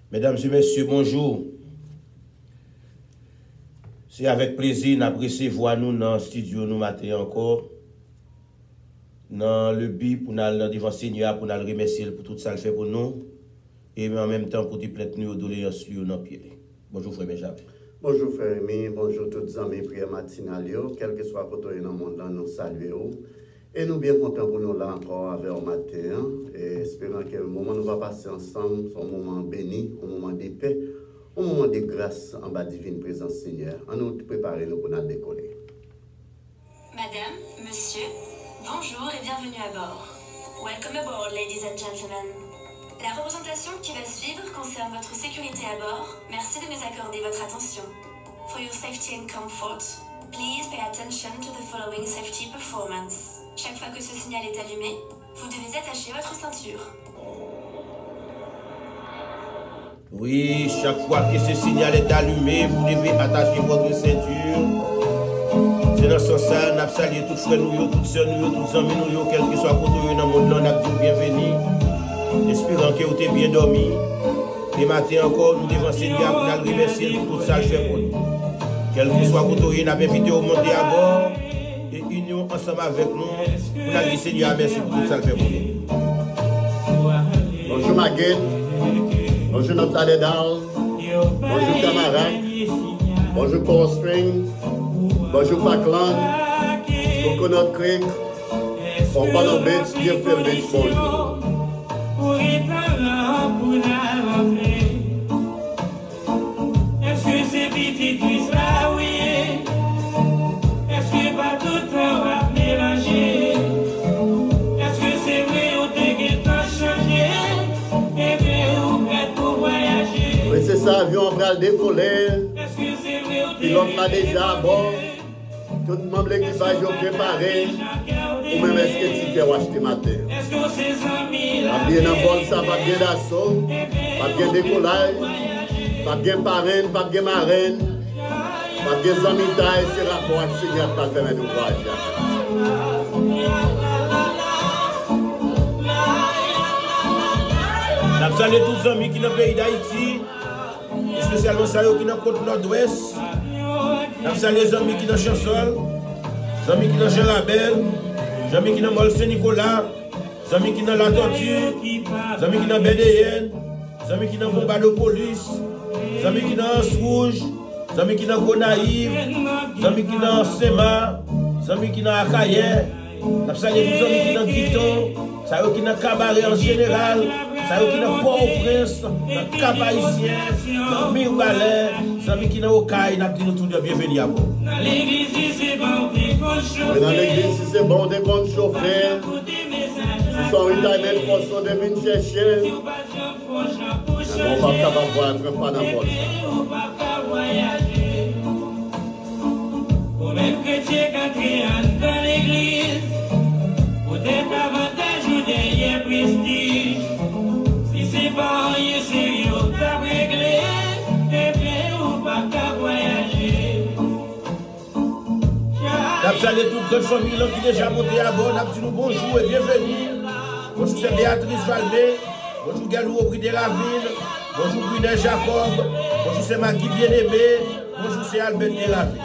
Mesdames et messieurs, bonjour. C'est avec plaisir que nous recevoir nous dans le studio nous matin encore. Dans le but pour nous devant Seigneur, pour nous remercier pour tout ça qu'il fait pour nous. Et en même temps pour nous plaindre nos doléances sur nos pieds. Bonjour frère Benjamin. Bonjour frère Rémi, bonjour tous les amis prière matinale, quel que soit côté dans le monde, nous saluons. Et nous bien contents pour nous là encore avec au matin. Et espérons que le moment nous va passer ensemble, c'est un moment béni, un moment de paix, un moment de grâce en bas divine présence Seigneur. En nous préparer nous pour nous décoller. Madame, monsieur, bonjour et bienvenue à bord. Welcome aboard, ladies and gentlemen. La représentation qui va suivre concerne votre sécurité à bord. Merci de nous accorder votre attention. For your safety and comfort, please pay attention to the following safety performance. Chaque fois que ce signal est allumé, vous devez attacher votre ceinture. Oui, chaque fois que ce signal est allumé, vous devez attacher votre ceinture. C'est dans ce sens, nous avons salué tous frères, nous, toutes sœurs, nous, tous amis, nous, quel que soit côté dans le monde, nous avons dit bienvenue. Espérons que vous avez bien dormi. Et matin encore, nous devons Seigneur pour nous remercier pour tout ça qu'il fait pour nous. Quel que soit côté, nous avons invité au monter à bord. Et union ensemble avec nous pour nous dire Seigneur merci pour tout ça qu'il fait pour nous. Bonjour Maguette, bonjour notre Alédal, bonjour camarade, bonjour Coral Spring, bonjour Parkland, Coconut Creek, Pompano Beach, Deerfield Beach, bonjour. Est-ce que c'est petit tout ça, oui? Est-ce que pas tout le temps va mélanger? Est-ce que c'est vrai ou t'es qu'à changer? Et bien, ou prêt pour voyager? Oui, c'est ça, avion va le décoller. Est-ce que c'est vrai ou t'es Pilote là déjà à bord. Tout le monde de l'équipage est préparé. Ou même est-ce que tu t'es acheté matin? Est-ce que c'est amis là? Pas bien dans le vol, ça, pas bien d'assaut, pas bien décollage, pas bien parraine, pas bien marraine, pas bien amis taille, c'est rapport avec le Seigneur qui permet de voyager. Nous saluons tous les amis qui sont dans le pays d'Haïti, spécialement ceux qui sont dans la côte nord-ouest. Nous saluons les amis qui sont dans Chansol, les amis qui sont dans Jean-Label, les amis qui sont dans Mol-Saint-Nicolas, les amis qui sont dans La Tortue, les amis qui sont dans BDN, les amis qui sont dans Bombardopolis, les amis qui sont dans Anse-Rouge, les amis qui sont dans Gonaïve, les amis qui sont dans Sema, les amis qui sont dans Akaye. Nous saluons tous les amis qui sont dans Guiton, ceux qui sont dans Cabaret en général, ceux qui sont dans Port-au-Prince, dans Cap-Haïtien, dans Mirbalais, les amis qui sont dans Okaï. Nous disons tous de bienvenue à vous. Dans l'église, c'est bon, des bons chauffeurs. Dans l'église, si c'est bon, des bons chauffeurs. Si son retirement force de venir chercher. On va pas capable de voir pas dans le vol. Pour même chrétien qui entre dans l'église, pour des avantages ou des prestige. Si c'est pas rien sérieux, t'as réglé, et bien ou pas qu'à voyager. Nous saluons toute notre famille qui est déjà montée à bord. Nous disons bonjour et bienvenue. Bonjour, c'est Béatrice Valmé. Bonjour, Galou Aubry de la Ville. Bonjour, Brunel Jacob. Bonjour, c'est Magui Bien-Aimé. Bonjour, c'est Albert de la Ville.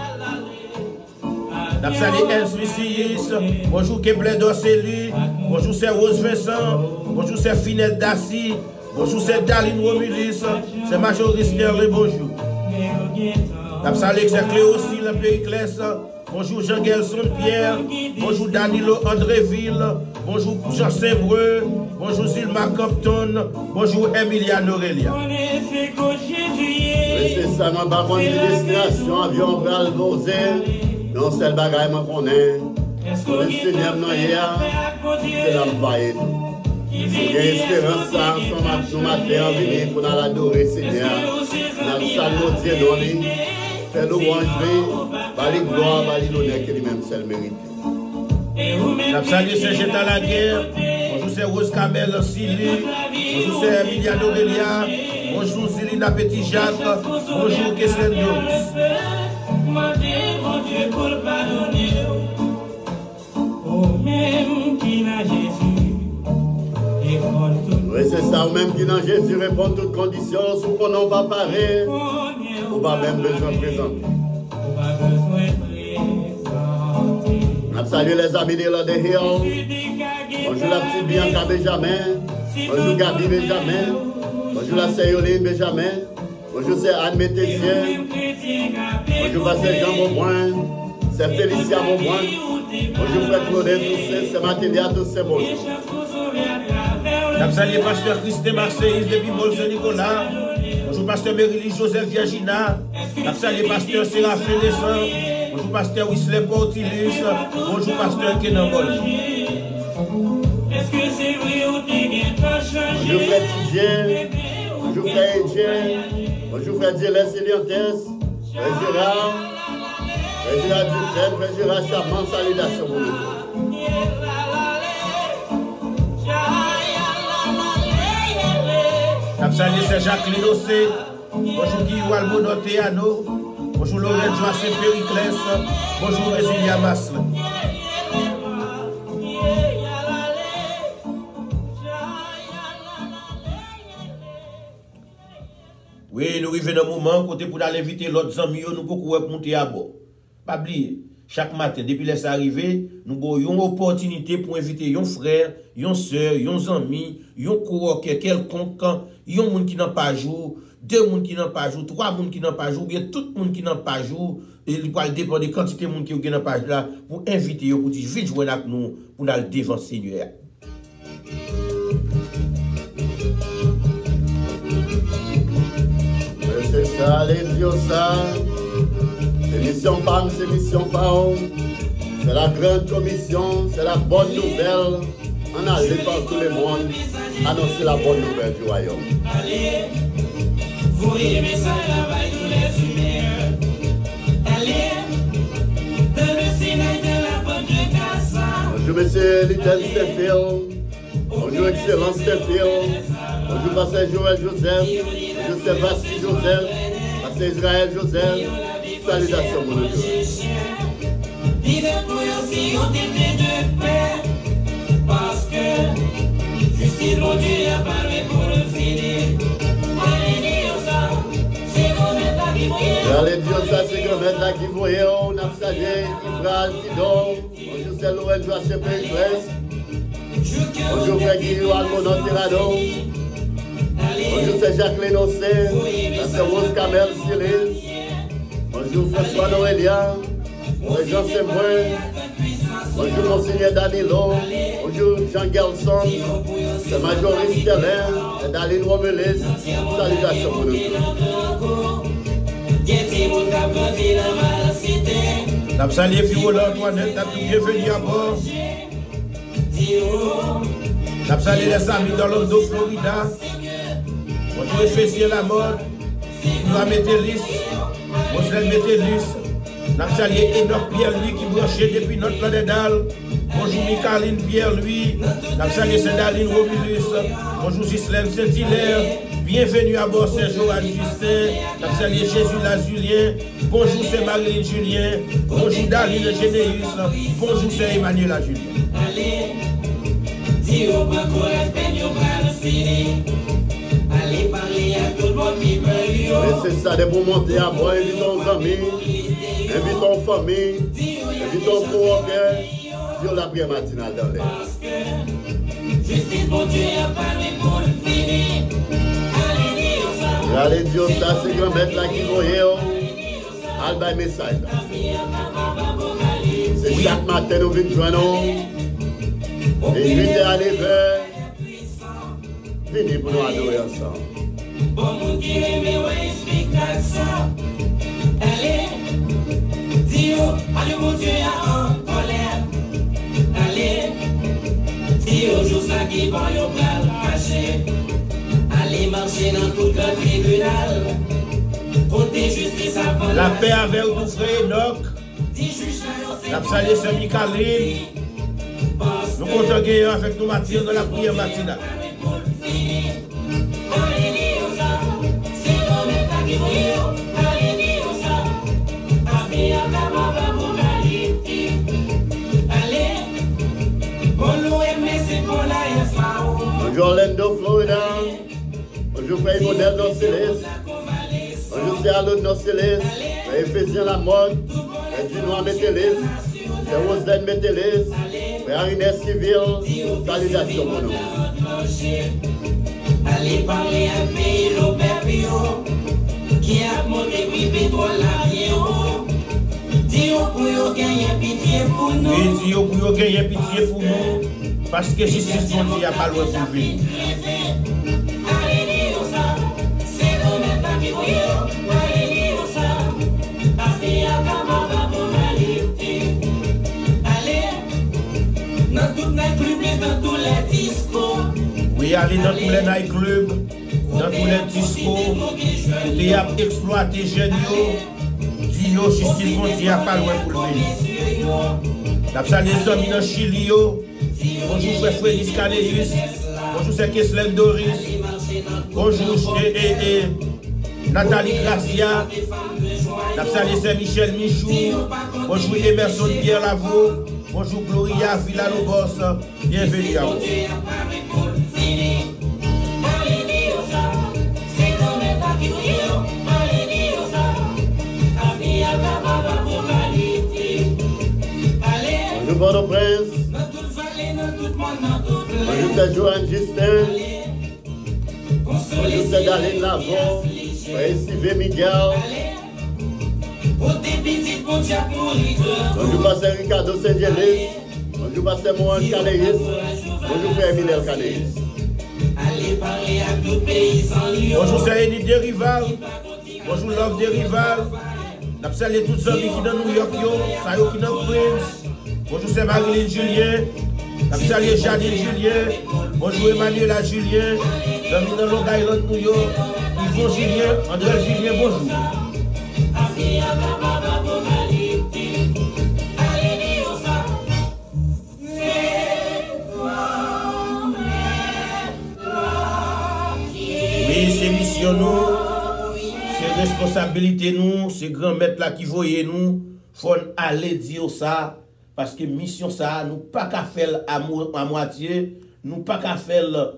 Nous saluons Els Lucis. Bonjour, Kepler d'Orceli. Bonjour, c'est Rose Vincent. Bonjour, c'est Finette Dassi. Bonjour, c'est Daline Romulis. C'est Majoris Sterle. Bonjour. Nous saluons c'est Cléo aussi, le Périclès. Bonjour Jean-Gelson Pierre, bonjour Danilo Andréville, bonjour Jean Saint-Breu, bonjour Zilma Compton, bonjour Emilia Norelia. Oui, c'est ça, ma baronne de destination, avion bral posé, non, c'est le bagage qu'on est. Le Seigneur non hier, c'est la vaille. Il y a espérance ça, son matin, en venir pour l'adorer, Seigneur. Dans le salon de Dieu, donné. Fais louange, bali gloire, bali l'honneur que lui-même seul mérite. Nous saluons Saint-Jean à la guerre. Bonjour c'est Rose Cabelle Sylvie. Bonjour c'est Emilia Norelia. Bonjour Zilina Petit Jacques. Bonjour Kesslen Doris. Oui, c'est ça, ou même qui dans Jésus répond toutes conditions, sous qu'on n'en va parler, ou pas même besoin de présenter. On salue les amis de l'Ode Hill. Bonjour la petite Bianca Benjamin. Bonjour Gabi Benjamin. Bonjour la Seyoline Benjamin. Bonjour c'est Anne Métessier. Bonjour c'est Jean Beaubrun. C'est Félicia Beaubrun. Bonjour frère Claudel Toussaint. C'est Mathilda Toussaint. Bonjour. Je salue pasteur Christé Marseille depuis Bolson-Nicolas. Bonjour pasteur Mérilie Joseph Virgina. Je salue pasteur Séraphin Descent. Bonjour pasteur Wisley Portilus. Bonjour pasteur Kenan Bol. Bonjour frère Tidien. Bonjour frère Edien. Bonjour frère Dieles Eliantes. Frère Gérard. Frère Gérard Dufresne. Frère Gérard Charmant. Salutations pour nous. Salut, c'est Jacqueline Ossé. Bonjour Guillaume Almono Théano. Bonjour Lorraine Joacé Périclès. Bonjour Résilia Masle. Oui, nous arrivons dans un moment côté pour aller inviter l'autre ami, nous pouvons monter à bord. Pas oublier. Chaque matin, depuis les arrivées, nous avons une opportunité pour inviter un frère, une soeur, un ami, un coworker quelconque, un monde qui n'a pas jour, deux monde qui n'a pas jour, trois monde qui n'a pas jour, bien tout le monde qui n'a pas jour, et il va dépendre de la quantité de monde qui n'a pas jour là, pour inviter, pour dire, vite jouer avec nous, pour aller devant le Seigneur. C'est ça, les dieux, ça. C'est mission PAM, c'est mission PAO. C'est la grande commission, c'est la bonne nouvelle. On a allé par tout le monde annoncer la bonne nouvelle du royaume. Allez, vous aimez ça, là-bas, tous les humeurs. Allez, dans le Sinaï de la bonne de Gaza. Bonjour, monsieur Little Steffield. Bonjour, excellent Steffield. Bonjour, pasteur Joël Joseph. Bonjour, Sébastien Joseph. Pasteur Israël Joseph. Salutations, mon Dieu. Il est pour aussi au début de paix. Parce que justice, mon Dieu, a parlé pour le finir. Allez, ça, c'est grand maître là qui voyait. Allez, Dieu, ça, c'est grand maître là qui voyait. On a salué Ifral Tidon. Bonjour, c'est Lorraine Joachim Périclès. Bonjour, frère Guillaume Almono Tirado. Bonjour, c'est Jacqueline Ossé. C'est Rose Kamel Cyril. Bonjour François Noélia, bonjour Jean Sembrun, bonjour Monseigneur Danilo, bonjour Jean Gelson, c'est Majoris Stellin, c'est Daline Romelis, salutations pour nous tous. Nous saluons Fiola Antoinette, nous bienvenue à bord. Nous saluons les amis d'Orlando, Florida. Bonjour Éphésiens la mode, nous avons Métélis. Moslem Métellus, nous saluons Enoch Pierre-Louis qui branchait depuis notre planète d'Al. Bonjour Micaline Pierre-Louis, nous saluons Saint-Daline Romulus. Bonjour Gislaine Saint-Hilaire, bienvenue à bord Saint-Joanne Justin. Nous saluons Jésus Lazulien, bonjour c'est Marilyn Julien, bonjour Daline Généus, bonjour c'est Emmanuel Julien. Allez, dis au pas correct, nous va le finir. Allez parler à tout le monde qui peut y aller. C'est ça, de pour monter à bord, invitons nos amis, invitons famille, invitons coworkers sur la prière matinale dans l'air. Parce que justice, mon Dieu, a parlé pour le finir. Allez, Dieu, ça, c'est grand maître là qui voyait. Alba message. C'est chaque matin, nous venons joindre. Et 8h à 9h. Venez pour nous adorer ensemble. Bon monde qui aime, ouais, explique ça. Allez, dis-yo, allez, mon Dieu, en colère. Allez, dis-yo, joue ça qui va y cacher. Allez, marcher dans tout le tribunal. Côté justice avant la paix avec tout frère Enoch. La salué Saint Michaeline. Nous comptons gagner avec nous matin dans la prière matinale. Bonjour Orlando, Florida. Bonjour Frère Modèle Norcéleste. Bonjour c'est Allo Norcéleste. Frère Éphésiens La Mode. Frère Dunois Météliste. Frère Roselène Météliste. Frère Inès Civil. Salutations pour nous. Allez parler à mes l'Oberbio qui a monté pétrole l'avion. Dis-yo pour yo gagner pitié pour nous. Oui, dis-yo pour yo gagner pitié pour nous. Parce que justice bon Dieu a pas loin pour venir. Allez dis-yo ça, c'est nous même pas qui voyons. Allez dis-yo ça, parce qu'il y a capable pour m'aliter. Allez, dans tout nightclub et dans tous les discos. Oui, allez dans tous les nightclubs, dans tous les discos, tu as exploité jeunes. Dis-yo, justice bon Dieu a pas loin pour venir. N'a pas les amis dans Chili. Bonjour frère Frédéric Canéus. Bonjour c'est Keslen Doris. Bonjour Nathalie Gracia. N'a pas les Saint-Michel Michou. Bonjour Emerson Pierre Lavaux. Bonjour Gloria Villalobos. Bienvenue à vous. Bonjour Port-au-Prince. Bonjour c'est Joanne Justin. Bonjour c'est Daline Lavon. Frère Sylvain Miguel. Bonjour pasteur Ricardo Saint-Gélis. Bonjour pasteur Mohan Canéus. Bonjour frère Minel Canéus. Bonjour c'est Edith Derival. Bonjour Love Derival. Nous saluons tous les amis qui sont dans New York, ça qui sont dans Queens. Bonjour c'est Marilyn Julien. Nous saluons Jadine Julien. Bonjour Emmanuela Julien. Nous sommes dans Long Island, New York. Yvon Julien, André Julien, bonjour. Oui, c'est mission nous. C'est responsabilité nous, c'est grand maître là qui voyait nous, faut aller dire ça parce que mission ça nous pas qu'à faire à moitié, nous pas qu'à faire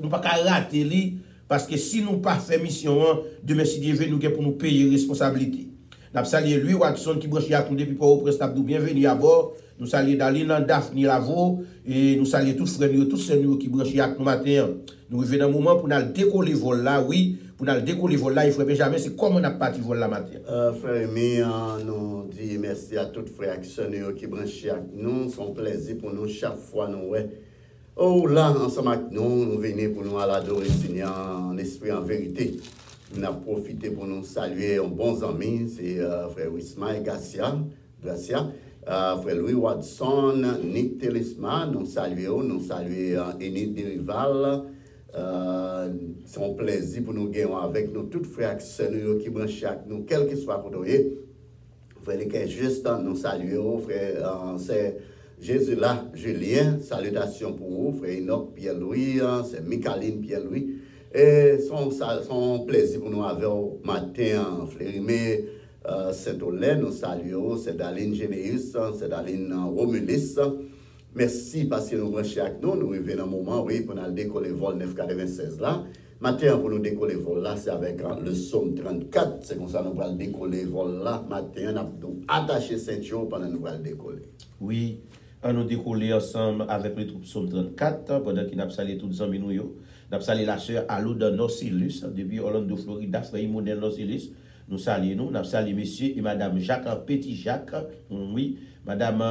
nous pas qu'à rater li parce que si nous pas fait mission demain si Dieu veut nous pour nous payer responsabilité. N'a salué lui Watson qui branche à nous depuis Port-au-Prince, bienvenue à bord. Nous saluons Daline, Daphne Lavo et nous saluons tous frères tous ceux qui branchent à nous matin. Nous revenons un moment pour nous décoller vol là, oui. Pour nous décoller vol là, il faut jamais c'est comme on a parti vol là matin. Frère Emi, nous disons merci à tous les frères qui branchent avec nous. C'est un plaisir pour nous chaque fois nous ouais. Oh là, ensemble avec nous, nous venons pour nous adorer le Seigneur en esprit, en vérité. Nous avons profité pour nous saluer un bon ami, c'est frère Wismael Gracia. Frère Louis Watson, Nick Télisma, nous saluons Enid Derival. C'est un plaisir pour nous gagner avec nous, tous frères qui branchent avec nous, quel que soit pour nous. Frère Liké juste, nous saluons, frère, c'est Jésus là, Julien, salutations pour vous, frère Enoch Pierre-Louis, c'est Michaeline Pierre-Louis. Et son plaisir pour nous avec matin, Flérimé, Saint-Olé, nous saluons, c'est Daline Généus, c'est Daline Romulis. Merci parce que nous branchez avec nous. Nous revenons un moment, oui, pour nous décoller le vol 996 là. Matin, pour nous décoller le vol là, c'est avec le psaume 34. C'est comme ça que nous allons décoller le vol là. Matin, nous attacher ceinture pendant que nous allons décoller. Oui, on nous décoller ensemble avec le psaume 34 pendant qu'il nous salué tous les amis nous. Nous salué la sœur Alouda Norcillus depuis Orlando, Florida, frère Immonel Norcillus. Nous saluons, nous saluons monsieur et madame Jacques Petit Jacques. Oui, madame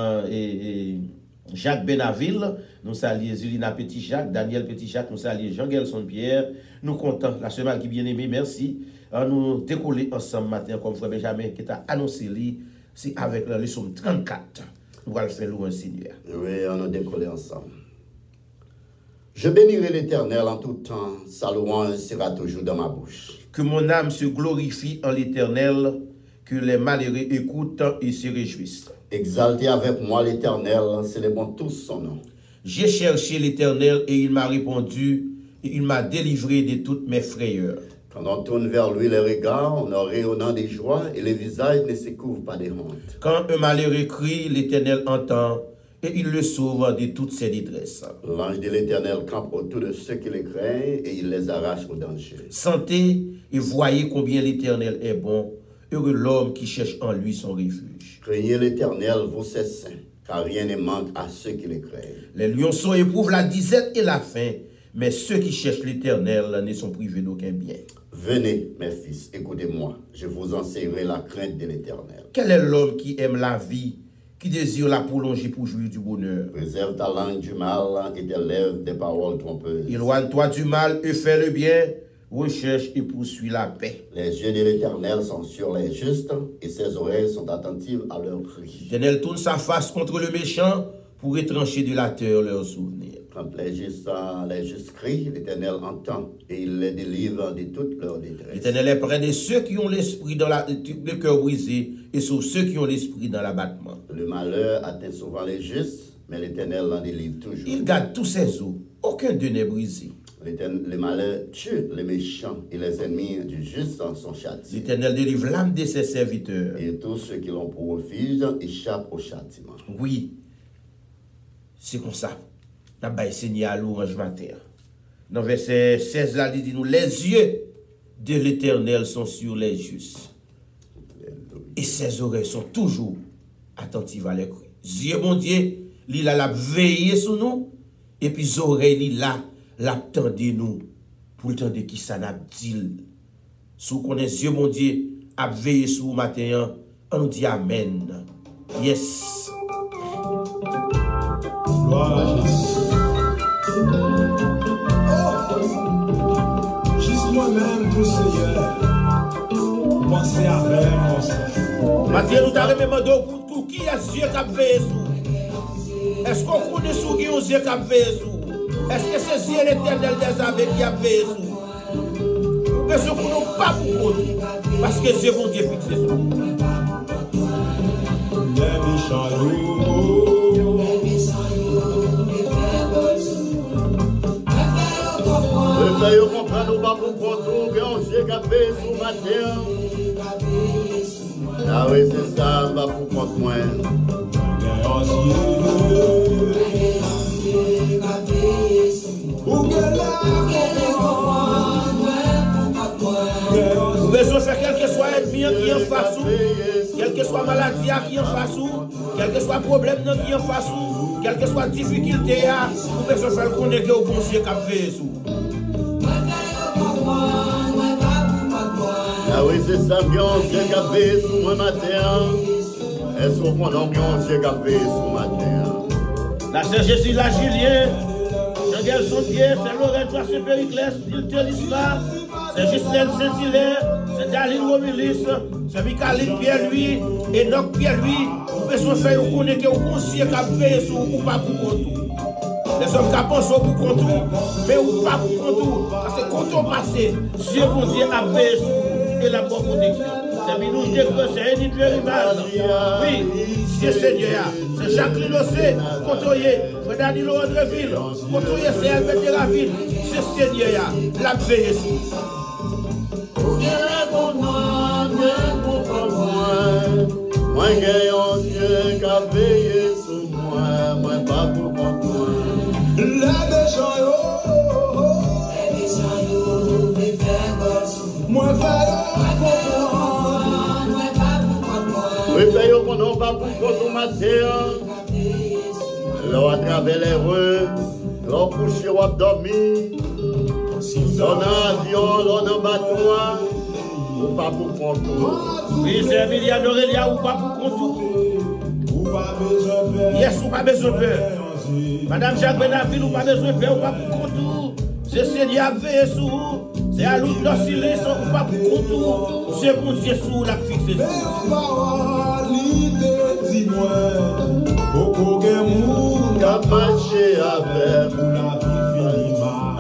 Jacques Benaville, nous saluons Zulina Petit Jacques, Daniel Petit Jacques, nous saluons Jean-Gelson Pierre. Nous comptons la sœur qui bien aimée, merci. Nous décoller ensemble matin comme frère Benjamin qui t'a annoncé, c'est avec la leçon 34. Nous allons faire louer un Seigneur. Oui, on nous décoller ensemble. Je bénirai l'Éternel en tout temps, sa louange sera toujours dans ma bouche. Que mon âme se glorifie en l'Éternel, que les malheureux écoutent et se réjouissent. Exaltez avec moi l'Éternel, célébrons tous son nom. J'ai cherché l'Éternel et il m'a répondu, et il m'a délivré de toutes mes frayeurs. Quand on tourne vers lui les regards, on en rayonnant des joies et les visages ne se couvrent pas de honte. Quand un malheureux crie, l'Éternel entend, et il le sauve de toutes ses détresses. L'ange de l'Éternel campe autour de ceux qui le craignent et il les arrache au danger. Sentez et voyez combien l'Éternel est bon. Heureux l'homme qui cherche en lui son refuge. Craignez l'Éternel, vous ses saints, car rien ne manque à ceux qui le craignent. Les lionceaux éprouvent la disette et la faim, mais ceux qui cherchent l'Éternel ne sont privés d'aucun bien. Venez, mes fils, écoutez-moi, je vous enseignerai la crainte de l'Éternel. Quel est l'homme qui aime la vie, qui désire la prolonger pour jouir du bonheur? Préserve ta langue du mal et tes lèvres des paroles trompeuses. Éloigne-toi du mal et fais le bien, recherche et poursuis la paix. Les yeux de l'Éternel sont sur les justes et ses oreilles sont attentives à leurs cris. L'Éternel tourne sa face contre le méchant pour étrancher de la terre leurs souvenirs. Quand les justes crient, l'Éternel entend et il les délivre de toute leur détresse. L'Éternel est près de ceux qui ont l'esprit dans le cœur brisé et sur ceux qui ont l'esprit dans l'abattement. Le malheur atteint souvent les justes, mais l'Éternel l'en délivre toujours. Il garde tous ses os, aucun d'eux n'est brisé. Le malheur tue les méchants et les ennemis du juste sont châtiés. L'Éternel délivre l'âme de ses serviteurs. Et tous ceux qui l'ont pour refuge échappent au châtiment. Oui, c'est comme ça. N'a pas Seigneur à l'orange matin. Dans verset 16, là, il dit nous, les yeux de l'Éternel sont sur les justes. Et ses oreilles sont toujours attentives à leurs cris. Dieu, mon Dieu, il a veillé sur nous. Et puis, les oreilles, il a l'attendé nous. Pour le temps de qui ça n'a dit. Si vous connaissez Dieu, mon Dieu, a veillé sur vous matin, on nous dit Amen. Yes. Gloire à Jésus. Juste moi-même, tout Seigneur, pensez à faire. Mathieu, nous t'avons demandé pour qui est Dieu qui a veillé sur? Est-ce qu'on connaît sur qui est Dieu qui a veillé sur? Est-ce que c'est Dieu l'Éternel des armées qui a veillé sur? Nous ne sommes pas pour compte, parce que Dieu mon Dieu fixé sur nous. Les méchants. Le fait comprendre nous pas pour contour, que on Dieu qui a fait sous ma terre. Ah oui, c'est ça, pas pour contre moi. Nous besoin faire quel que soit ennemi qui est en face ou, quelle que soit maladie qui est en face ou, quel que soit problème qui est en face ou, quelle que soit difficulté, nous besoin faire connaître que au bon Dieu qui a veillé sur. Ah oui, c'est ça, bien Dieu qui a fait sous moi matin. Est-ce qu'on comprend bien Dieu qui a fait sous ma terre? La Saint Jésus, la Julien, Jean-Guel Saint-Pierre, Saint-Laurent, Saint Périclès, Diltelisma, Saint-Gislaine Saint-Hilaire, Saint-Daline Romilis, Saint-Michaeline Pierre-Louis, Enoch Pierre-Louis, nous besoin faire connaître que au conseiller qui a veillé sur ou pas pour contour. Les hommes qui pensent pour contour, mais ou pas pour contour. Parce que contour passé, Dieu mon Dieu a veillé sur et la bonne protection. C'est Minouche de Creux, c'est Edith Le Rivage. Oui, c'est Seigneur. C'est Jacques Linossé, Cotoyer, c'est Danilo Andreville, Cotoyer, c'est Albert de la Ville. C'est Seigneur, la veille. Moi, j'ai un Dieu qui a veillé sur moi, moi, pas pour moi. Les méchants, moi, oui, fait qu'on n'a pas pour contre ma terre. Là, à travers les rues, là, couché ou dormi. L'on a avion, l'on a bateau, ou pas pour contre. Oui, c'est Emiliano Aurélia ou pas pour contour. Yes, ou pas besoin de peur. Madame Jacques Benaville ou pas besoin de peur ou pas pour contour. C'est Seigneur veillé sur vous. C'est à l'autre d'osciller ou pas pour contour. C'est bon Dieu sur la fixée.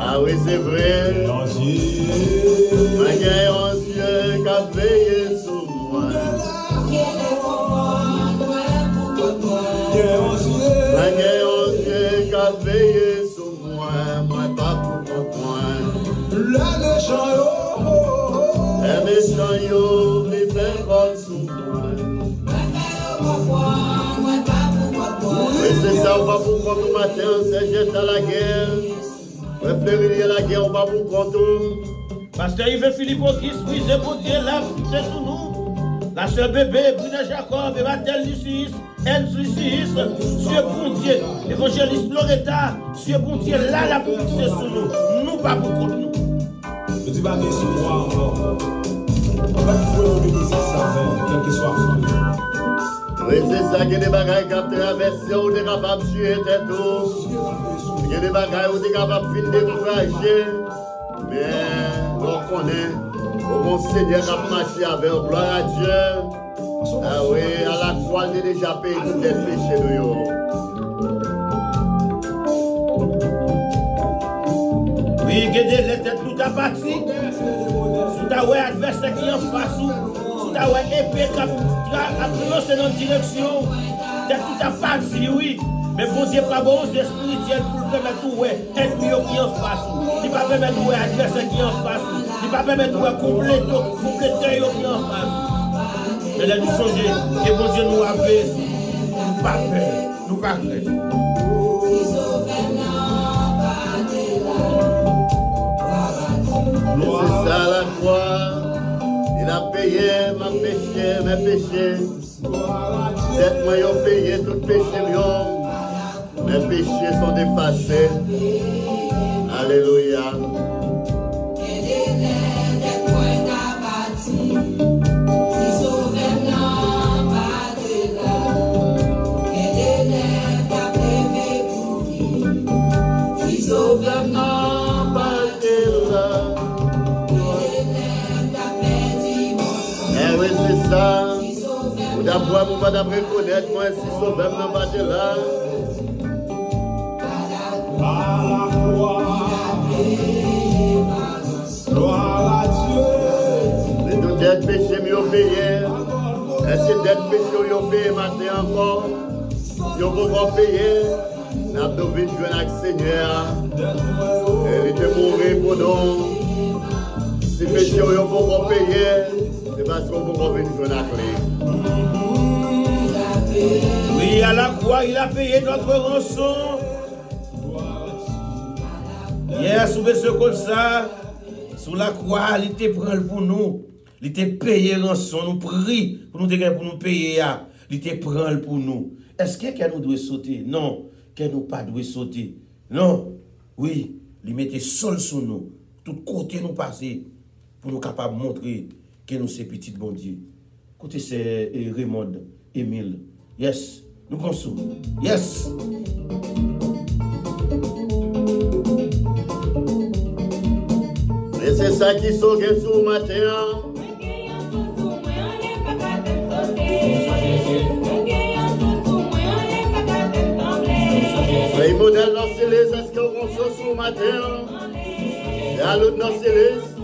Ah oui, c'est vrai. Mais il y a un Dieu qui a veillé sur moi. Mais il y a un Dieu qui a veillé sur moi. Moi, pas pour moi. Les méchants, yo, les fait vol sur moi. Oui, c'est ça, on va pour compte au matin, c'est jeter à la guerre. Préférer la guerre, on va pour compte. Pasteur Yves Philippe Auguste, oui, c'est bon Dieu là, c'est sous nous. La sœur bébé, Bruna Jacob, Ematel Lucis, Enz Lucis, Dieu bon Dieu, évangéliste Loretta, Dieu bon Dieu là, la pour fixer sous nous. Nous pas pour contre nous. Je dis pas sur moi encore. On va toujours nous ça, quel que soit. Oui, c'est ça, qu'il y a des bagailles qui ont traversé, où tu es capable de tuer tes tours. Il y a des bagailles où tu es capable de décourager. Mais on connaît, au bon Seigneur qui a marché avec gloire à Dieu. Ah oui, à la croix, il a déjà payé tout les péchés de nous. Oui, gardez les têtes tout à partir. Sous ta ouais adversaire qui est en face, sous ta ouais épée qui a lancé dans une direction, t'es tout à partir, oui. Mais bon Dieu, pas bon, c'est spirituel pour permettre tout, ouais, ennemi qui est en face. Il ne va pas permettre ouais, adversaire qui est en face. Il ne va pas permettre ouais, compléter qui est en face. Mais là, nous songeons que bon Dieu nous a fait, nous pas peur, nous pas craindre. C'est ça la croix. Il a payé mes péchés. Peut-être moi, ils ont payé tout péché. Mes péchés sont effacés. Alléluia. Eh oui, c'est ça. Vous d'abord, vous va d'abord reconnaître moi si sauveur n'a pas de là. Gloire à Dieu. Mais tout d'être péché, mieux payé. Est-ce que d'être péché, mieux payé maintenant encore? Si on peut pas payer, nous avons vu jouer avec le Seigneur. Il était mort pour nous. Si péché, on ne peut pas payer, c'est parce qu'on ne peut pas venir jouer avec lui. Oui, à la croix, il a payé notre rançon. Hier, sous ce comme ça, sous la croix, il était prêt pour nous. Il était payé rançon. Nous prions pour nous payer. Il était prêt pour nous. Est-ce que nous doit sauter? Non. Que nous pas doit sauter? Non. Oui, il mettait sol sur nous. Tout côté nous passer pour nous capables de montrer que nous sommes petits bon Dieu. Côté c'est Raymond, Émile. Yes. Nous pensons. Yes. Et c'est ça qui sauve sur le matin. Les modèles dans ces listes, est-ce qu'on sauve sur le matin? Et à l'autre dans ces listes,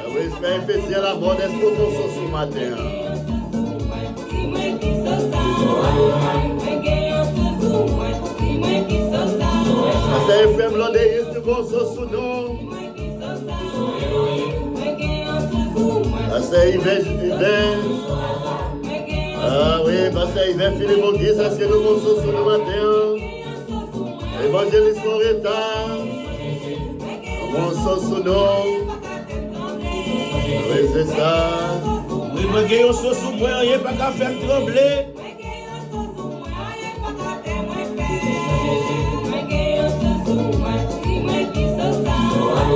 oui, je fais Éphésiens la mode, est-ce qu'on sauve sur le matin? C'est un faible l'odéiste du bon sauce sous nous. C'est Yves. Ah oui, parce que Yves Philippe Auguste, est-ce que nous bon sauce sous nous matin? Évangéliste Loretta, bon sauce sous nous. Oui, c'est ça. Oui, mais il y a un sauce sous moi, il n'y a pas qu'à faire trembler.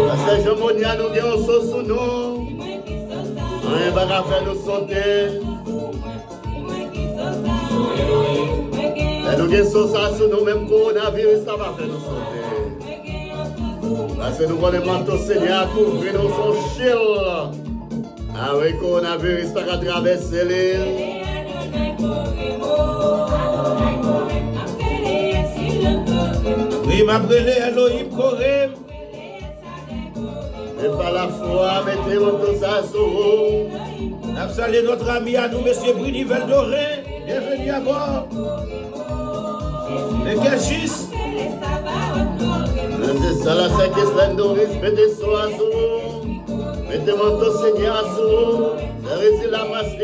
Parce que Jean-Monia nous avons un sauce sous nous. Rien va faire nous sauter. Et nous avons un sauce sous nous, même coronavirus, ça va faire nous sauter. Parce que nous voulons manteau Seigneur couvrir nous son shield. Ah oui, coronavirus, ça va traverser l'île. Oui, m'a brûlé Elohim Korem. Et par la foi, mettez-vous tout ça sur vous. Nous saluons notre ami à nous, M. Brunivel Doré. Bienvenue à bord. Le Kajis. C'est ça la cinquième Doris, mettez ça sur vous. Mettez-moi tout Seigneur sur vous. C'est réussi la masse.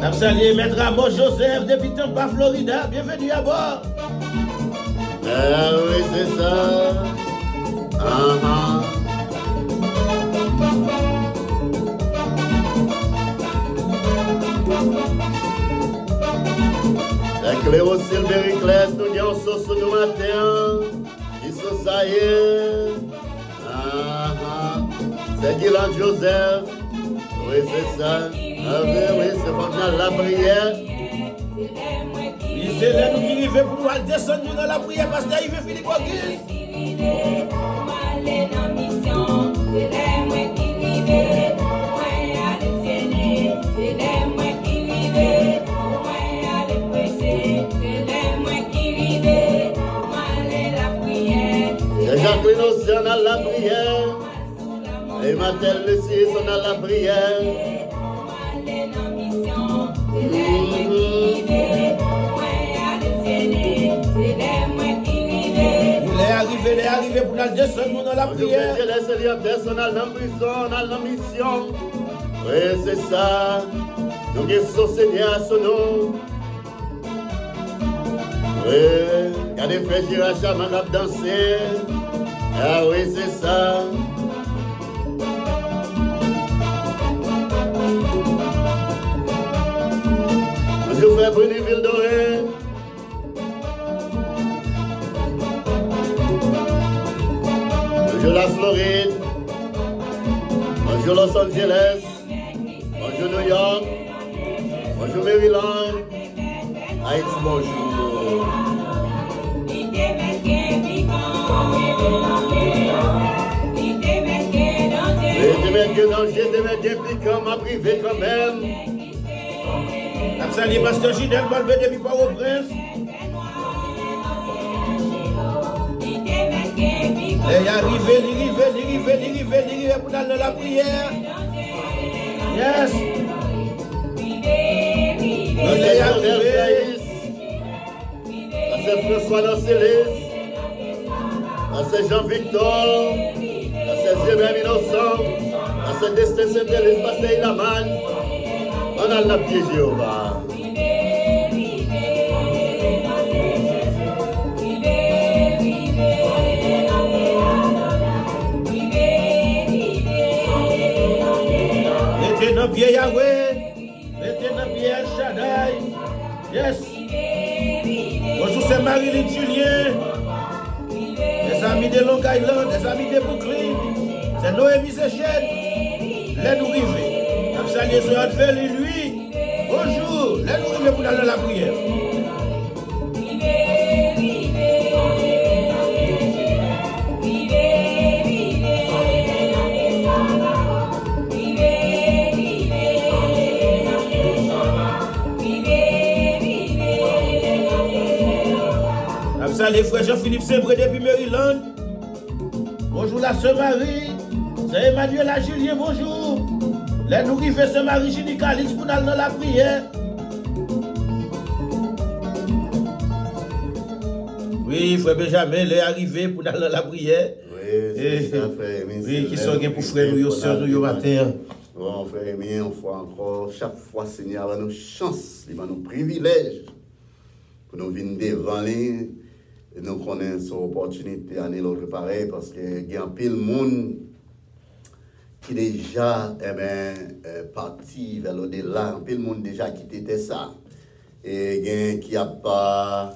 Nous saluons Maître Amos Joseph depuis Tampa, Florida. Bienvenue à bord. Ah oui, c'est ça. La clé au Silbericlès, nous avons sauce nous matin. Qui sont ça y est? C'est Guilan Joseph. Oui, c'est ça. Ah oui, c'est pendant la prière. C'est là nous qui arrivons pour nous descendre dans la prière parce qu'il veut Philippe Auguste. C'est Jacqueline aussi, on a la prière. Et Mathilde Lucie, on a la prière. Il est arrivé pour nous descendre dans la prière. Je laisse les personnes dans la prison, dans la mission. Oui, c'est ça. Nous sommes Seigneur à son nom. Oui, regardez Frère Giracha, madame danser. Ah oui, c'est ça. Bonjour Frère Bruniville Doré. Bonjour la Floride. Bonjour Los Angeles. Bonjour New York. Bonjour Maryland. Haïti, bonjour. J'ai des piquants, ma privé quand même. Salut Pasteur Gidel Balbé depuis Port-au-Prince. Il est arrivé pour aller dans la prière. Yes. Il est arrivé. C'est François Lancelis. C'est Jean-Victor. C'est Jérémy Innocent. C'est Destin Saint-Élise. C'est Ilaman. On a la pied Jéhovah. Mettez nos pieds Yahweh. Mettez nos pieds El Shaddai. Yes. Bonjour, c'est Marilyn Julien. Les amis de Long Island, les amis de Brooklyn. C'est Noémie Séchène. Les nous rivés. Salut sur Advel, lui. Bonjour. Les nous rivés pour aller dans la prière. Salut frère Jean-Philippe Sébré depuis Maryland. Bonjour la sœur Marie. C'est Emmanuel la Julien, bonjour. Les nous qui fait Saint Marie Gini Calix pour aller dans la prière. Oui, frère Benjamin, il est arrivé pour aller dans la prière. Oui, c'est ça, frère. Oui, qui sont pour frère nous, sœur nous, matin. Bon, frère Émile, une fois encore, chaque fois, Seigneur, il va nous chance, il va nous privilèges pour nous venir devant lui. Et nous connaissons l'opportunité à nous préparer parce qu'il y a un pile de monde qui déjà parti vers l'au-delà, un pile de monde déjà quitté ça. Et il y a qui n'a pas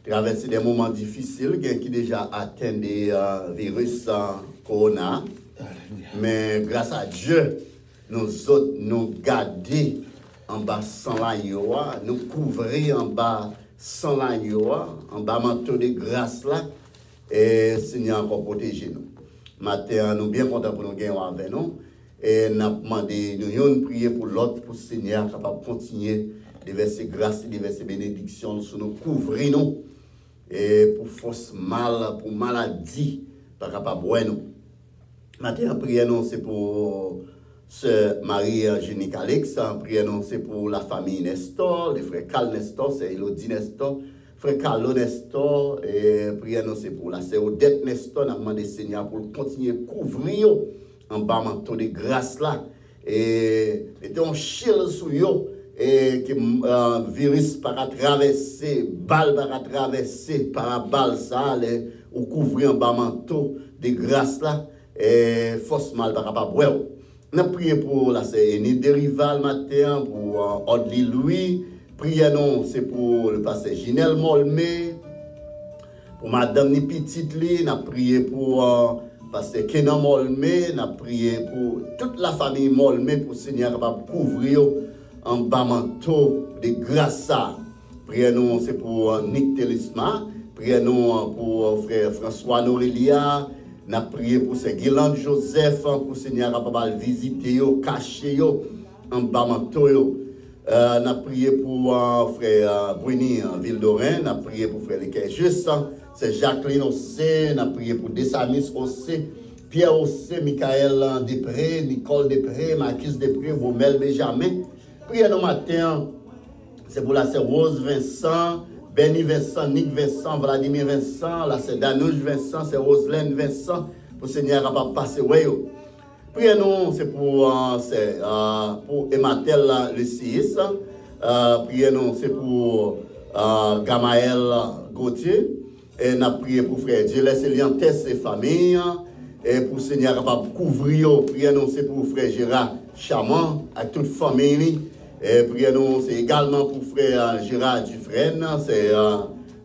traversé des moments difficiles, il y a qui déjà atteint des virus corona. Mais grâce à Dieu, nous autres nous garder en bas sans la yoa, nous couvrir en bas sans la yoa, en bas manteau de grâce là, et Seigneur encore protéger nous. Matin, nous bien contents pour nous gagner avec nous, et nous avons demandé, nous prier pour l'autre, pour Seigneur capable de continuer de verser grâce, de verser bénédiction sur nous, couvrir nous, et pour force mal, pour maladie, pas capable de voir nous. Matin, prière nous, c'est pour Sœur Marie-Eugénie Calix, prière nous, c'est pour la famille Nestor, le frère Carl Nestor, c'est Elodie Nestor, frère Carlo Nestor, et prière nous, c'est pour la sœur Odette Nestor, nous avons demandé Seigneur pour continuer à couvrir en bas manteau de grâce là, et mettez un shield sur eux, et que virus par traverser, balle par traverser, par balle ça, ou couvrir en bas manteau de grâce là, et force mal par rapport à on a prié pour la CNI de Rival matin, pour Audley Louis, prière non, c'est pour le pasteur Ginel Molmé, pour Madame Ni Petite Li, on a prié pour pasteur Kenan Molmé, on a prié pour toute la famille Molmé, pour Seigneur capable couvrir en bas manteau de grâce. Prière non, c'est pour Nick Telisma, prière non pour frère François Norelia. N'a prié pour ces Guiland Joseph, pour Seigneur capable visiter yo, cacher yo en bas manteau yo. N'a prié pour frère Bruni en Ville d'Orin, n'a prié pour frère Lequel Juste, c'est Jacqueline Ossé, n'a prié pour Desamis Ossé, Pierre Ossé, Michael Després, Nicole Després, Marquis Després, Vomel Benjamin. Prière nos matin, c'est pour la c'est Rose Vincent, Benny Vincent, Nick Vincent, Vladimir Vincent, là c'est Danouche Vincent, c'est Roselaine Vincent, pour Seigneur capable passer ouais. Prière nous, c'est pour Ematel le 6. Prière nous, c'est pour Gamaël Gauthier. Et nous avons prié pour frère Gilles Eliantes et famille. Et pour Seigneur capable couvrir. Prière nous, c'est pour frère Gérard Chaman, avec toute famille. Et prière nous, c'est également pour frère Gérard Dufresne, c'est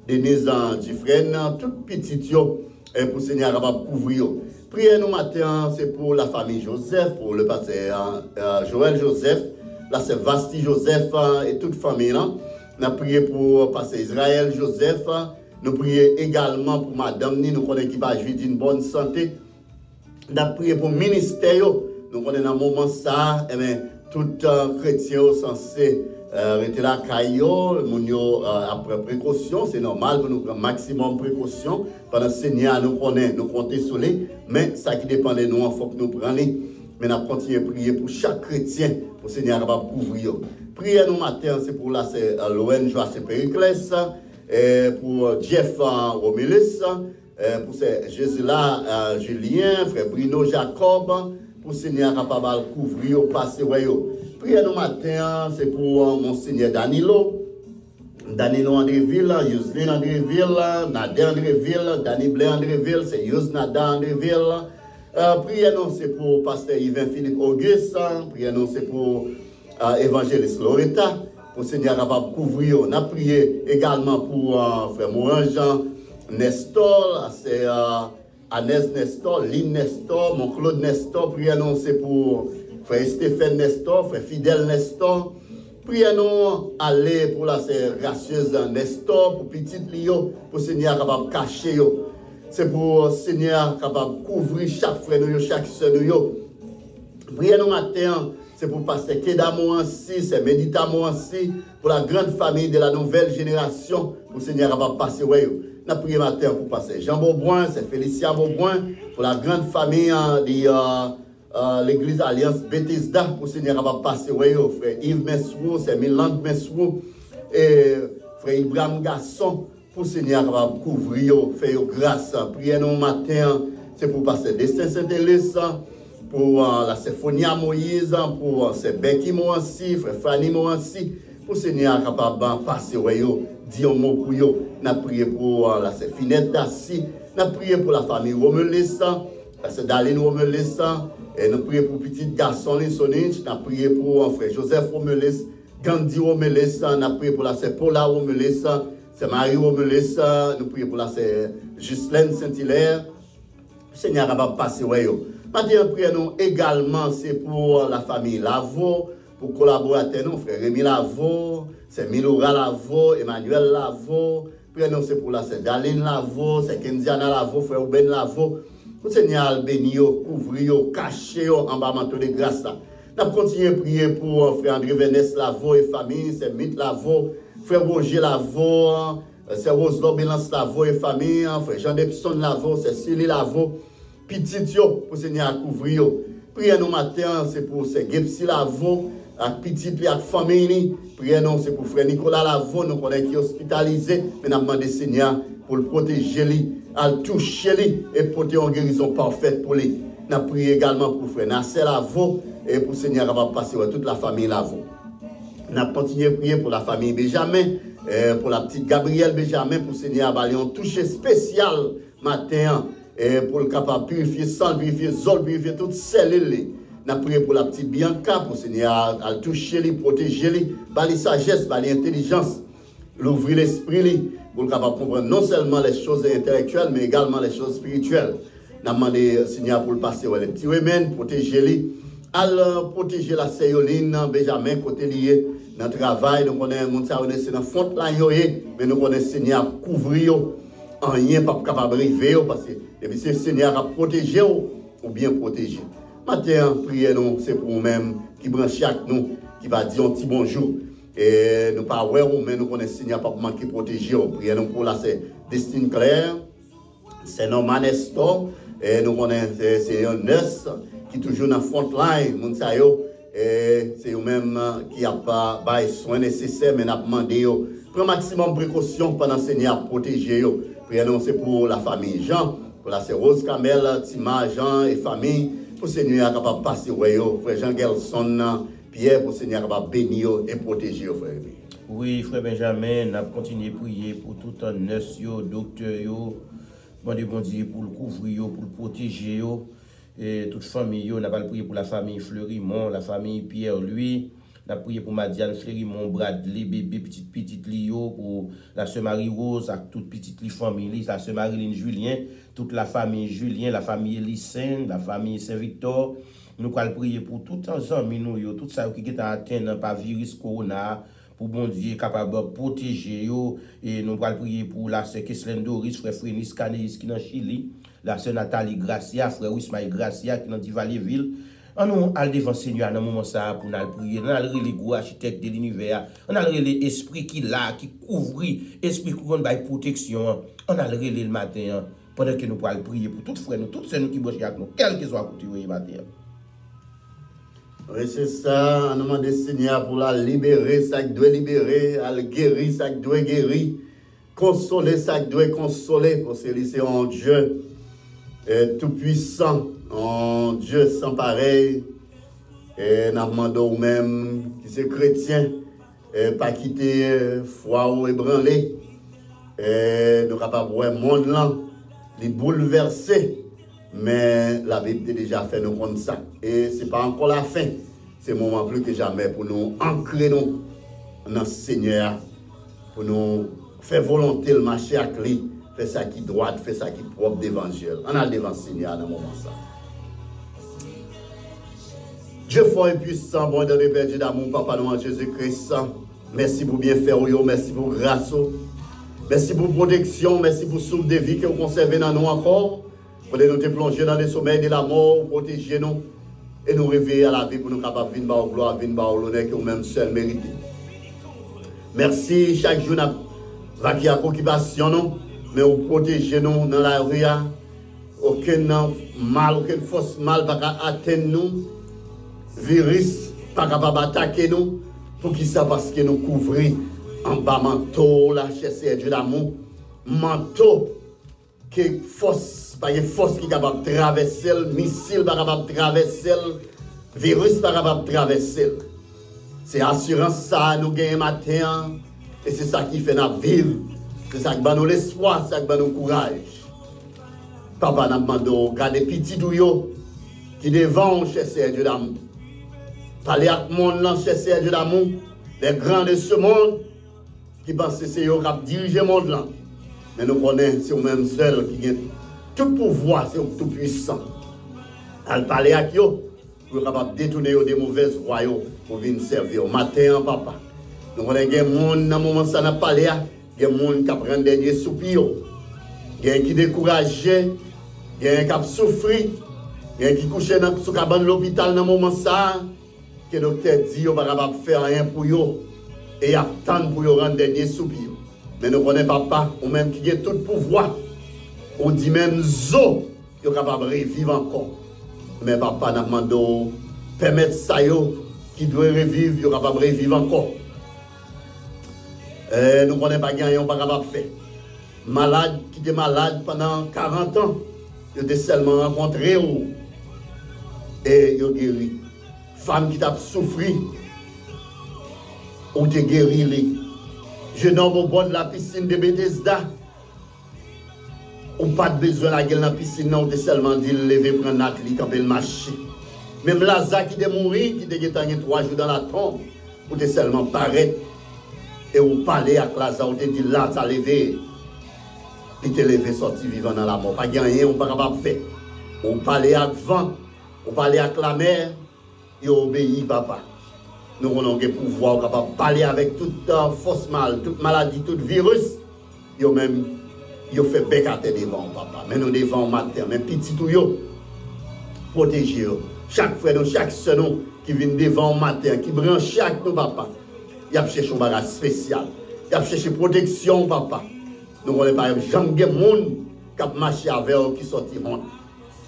Denise Dufresne, tout petit yo. Et pour Seigneur capable couvrir. Prière nous matin, c'est pour la famille Joseph, pour le pasteur Joël Joseph, là c'est Vasti Joseph et toute famille là. Nous avons prié pour le pasteur Israël Joseph. Nous prions également pour madame Ni, nous connaissons qui va jouir d'une bonne santé. Nous avons prié pour le ministère, nous connaissons dans le moment ça, et bien, tout chrétien censé rester là, après précaution, c'est normal pour nous prendre maximum précaution. Pendant que le Seigneur nous connaît, nous comptons sur lui, mais ça qui dépend de nous, il faut que nous prenions. Mais nous continuons à prier pour chaque chrétien, pour le Seigneur va couvrir. Prière nous matin, c'est pour là, c'est l'ONG Joachim Périclès, pour Jeff Romelis, pour Jésus là, Julien, frère Bruno Jacob, pour le Seigneur capable de couvrir, passer. Prière nous matin, c'est pour Monseigneur Danilo Andréville, Yuslin Andréville, Nadia Andréville, Dani Blé Andréville, c'est Yusnada Andréville. Prière nous, c'est pour pasteur Yvain Philippe Auguste. Prière nous, c'est pour évangéliste Loretta, pour Seigneur capable de couvrir. On a prié également pour frère Morin-Jean Nestor, c'est Agnès Nestor, Lynn Nestor, mon Claude Nestor. Prière nous, c'est pour frère Stéphane Nestor, frère Fidèle Nestor. Prière nous, aller pour la gracieuse Nestor, pour petite Lio, pour Seigneur capable de cacher. C'est pour Seigneur capable de couvrir chaque frère, chaque soeur. Prière nous matin, c'est pour pasteur Keda Mouansi, c'est Médita Mouansi, pour la grande famille de la nouvelle génération, pour Seigneur capable de passer. Nous avons prié matin pour passer Jean Beauboin, c'est Félicia Beauboin, pour la grande famille de l'église Alliance Bethesda, pour Seigneur capable de passer. Frère Yves Messou, c'est Milan Messou, et frère Ibrahim Gasson, pour Seigneur capable de couvrir, faire grâce. Prière nous matin, c'est pour passer Destin Saint-Élise, pour la Séphonia Moïse, pour Becky Moansi, frère Fanny Moansi, pour Seigneur capable de passer. Dis un mot pour eux. Nous avons prié pour la Finette Dassi, nous avons prié pour la famille Romelis, la Daline Romelis, et nous avons prié pour petit garçon Lissonich, nous avons prié pour frère Joseph Romelis, Gandhi Romelis, nous avons prié pour la Paula Romelis, c'est Marie Romelis, nous avons prié pour la Ghislaine Saint-Hilaire. Seigneur va passer. Maintenant, prions également, c'est pour la famille Lavo, pour collaborer nous, frère Rémi Lavo, c'est Milora Lavo, Emmanuel Lavo. Prions, c'est pour la c'est Daline Lavo, c'est Kenziana Lavo, frère Ruben Lavo. Pour Seigneur bénir, couvrir, cacher en bas manteau de grâce. Nous avons continué à prier pour frère André Vénès Lavo et famille, c'est Mythe Lavo, frère Roger Lavo, c'est Roselo Bélance Lavo et famille, frère Jean Depson Lavo, c'est Silly Lavo, petit yo, pour Seigneur couvrir. Prions nous matin, c'est pour ces Gepsi Lavo, avec petit et avec famille. Prions c'est pour frère Nicolas Lavo, nous connaissons qui est hospitalisé, mais nous avons demandé Seigneur pour le protéger, à le toucher et porter une guérison parfaite pour lui. Nous avons prié également pour frère Nasser Lavo et pour Seigneur va passer toute la famille Lavo. Nous avons continué à prier pour la famille Benjamin, pour la petite Gabrielle Benjamin, pour Seigneur Balion, toucher spécial matin, pour le capable purifier sang, purifier zol, purifier toutes cellules. Nous avons prié pour la petite Bianca, pour Seigneur à toucher, les protéger, les bali sagesse, bali intelligence, l'ouvrir l'esprit, pour le capable comprendre non seulement les choses intellectuelles, mais également les choses spirituelles. Nous avons demandé Seigneur pour le passer les petits women, protéger les, protéger la Céoline, Benjamin, côté lié. Dans le travail, nous connaissons c'est dans le fond de la mais nous connaissons Seigneur couvrir en rien pas capable de arriver parce que le Seigneur a protégé ou bien protégé. Matin, priez-nous, c'est pour nous-mêmes qui branche chaque nous, qui va dire un petit bonjour. Et nous pas ouais mais nous connaissons Seigneur pas manquer protéger. Priez-nous pour là c'est Destine Claire, c'est Norman Estor, et nous connaissons c'est un nurse qui est toujours dans la front line, moun sa yo. Et c'est eux-mêmes qui n'ont pas les soins nécessaires, mais nous avons demandé prendre maximum de précautions pendant que le Seigneur protéger. Prions c'est pour la famille Jean, pour la Rose Kamel, Tima, Jean et famille, pour le Seigneur capable de passer, frère Jean Gelson, Pierre, pour le Seigneur capable de bénir et protéger, frère. Oui, frère Benjamin, nous avons continué à prier pour tout un nurse, docteur, bon Dieu, pour le couvrir, pour le protéger. Et toute famille, on a prié pour la famille Fleurimont, la famille Pierre-Louis, on a prié pour Madiane Fleurimont, Bradley, bébé, petite Lio, pour la sœur Marie-Rose, avec toute petite famille, la sœur Marilyn Julien, toute la famille Julien, la famille Elisène, la famille Saint-Victor. Nous allons prier pour tout les amis, tout ça qui est atteint par virus corona, pour bon Dieu capable de protéger. Et nous allons prier pour la sœur Keslen Doris, frère Frénis Canéis qui est en Chili. La sœur Nathalie Gracia, frère Wismaï Gracia, qui est dans Divaléville. On a devant Seigneur dans moment ça pour nous prier. On a les gros architectes de l'univers. On a les esprits qui là, qui couvrent, esprit qui ont protection. On a le matin, pendant que nous pourrons prier pour tous frères, toutes celles qui bougent avec nous, quel que soit côté le matin. Oui, c'est ça. On demande au Seigneur pour la libérer, ça qui doit libérer, à le guérir, ça qui doit guérir, consoler, ça qui doit consoler, parce que c'est un Dieu tout-puissant, un Dieu sans pareil. Et nous demandons même qui c'est chrétien, pas quitter foi ou ébranler. Et nous sommes capables de voir le monde là, les bouleverser. Mais la Bible a déjà fait nous comme ça. Et ce n'est pas encore la fin. C'est le moment plus que jamais pour nous ancrer nous dans le Seigneur, pour nous faire volonté de marcher avec lui, faire ça qui est droit, faire ça qui est propre d'évangile. On a le devant le Seigneur dans le moment ça. Dieu fort et puissant, bon Dieu perdu d'amour, Papa nous en Jésus-Christ. Merci pour bien faire, merci pour grâce, merci pour protection, merci pour souffle de vie que vous conservez dans nous encore. Pour nous te plonger dans le sommeil de la mort, protéger nous et nous réveiller à la vie pour nous capables de venir à la gloire, venir à l'honneur que nous-mêmes seuls méritons. Merci chaque jour nous vaquer à l'occupation, mais vous protégez nous dans la rue. Aucun mal, aucun fausse mal ne va atteindre nous. Virus pas capable d'attaquer nous. Pour qui ça? Parce que nous couvrons en bas manteau, la chair Dieu d'amour, manteau qui force. Pas de force qui est capable de traverser, missile pas capable de traverser, virus pas capable de traverser. C'est assurance ça nous gagnons matin et c'est ça qui fait nous vivre. C'est ça qui donne nous l'espoir, c'est ça qui donne nous courage. Papa n'a demandé de garder petit douillot qui devant chercher Dieu d'amour. Parler avec le monde, chercher Dieu d'amour, les grands de ce monde qui pensent que c'est eux qui dirigent le monde là. Mais nous connaissons, c'est eux-mêmes seuls qui gagnent. Tout pouvoir, c'est tout puissant. Elle parler avec eux pour capable détourner des mauvaises voies pour venir servir. Matin, papa. Nous avons des gens dans le moment où ça n'a pas parlé, des gens qui prennent des derniers soupirs, des gens qui découragés, des gens qui souffrent, des gens qui couchent sous cabane de l'hôpital dans le moment ça, que le docteur dit qu'ils ne sont pas capables de faire rien pour eux et attendre pour eux rendre des derniers soupirs. Mais nous connaissons papa, ou même qui a tout pouvoir. On dit même zo, yo capable de revivre encore. Mais papa n'a demandé de permettre ça yo qui doit revivre, yo capable de revivre encore. Nous ne connaissons pas gagner, on pas capable de faire. Malade qui était malade pendant 40 ans, yo était seulement rencontré et yo guéri. Femme qui t'a souffert ou te guéri. Je nomme au bord de la piscine de Bethesda. Ou pas de besoin la gueule dans la piscine, non, ou te seulement dit lever, prendre notre lit, camper le marché. Même Lazare qui est mort, qui était 3 jours dans la tombe, ou te seulement paraître. Et ou parler avec Lazare, ou te dit là, t'as levé. Il te levé, sorti vivant dans la mort. Pas gagné, on pas capable de faire. On parlait avec vent, on parlait avec la mer, et obéit, papa. Nous avons le pouvoir capable de parler avec toute force mal, toute maladie, tout virus. Yo même, yo fait bécater devant, papa. Mais nous devant matin, mais petit tout yo, protéger yo. Chaque frère, chaque soeur qui vient devant matin, qui branche chaque nous, papa. Il a cherché un bagage spécial. Il a cherché protection, papa. Nous ne voulons pas jamais de monde qui a marché avec eux qui sortit honte.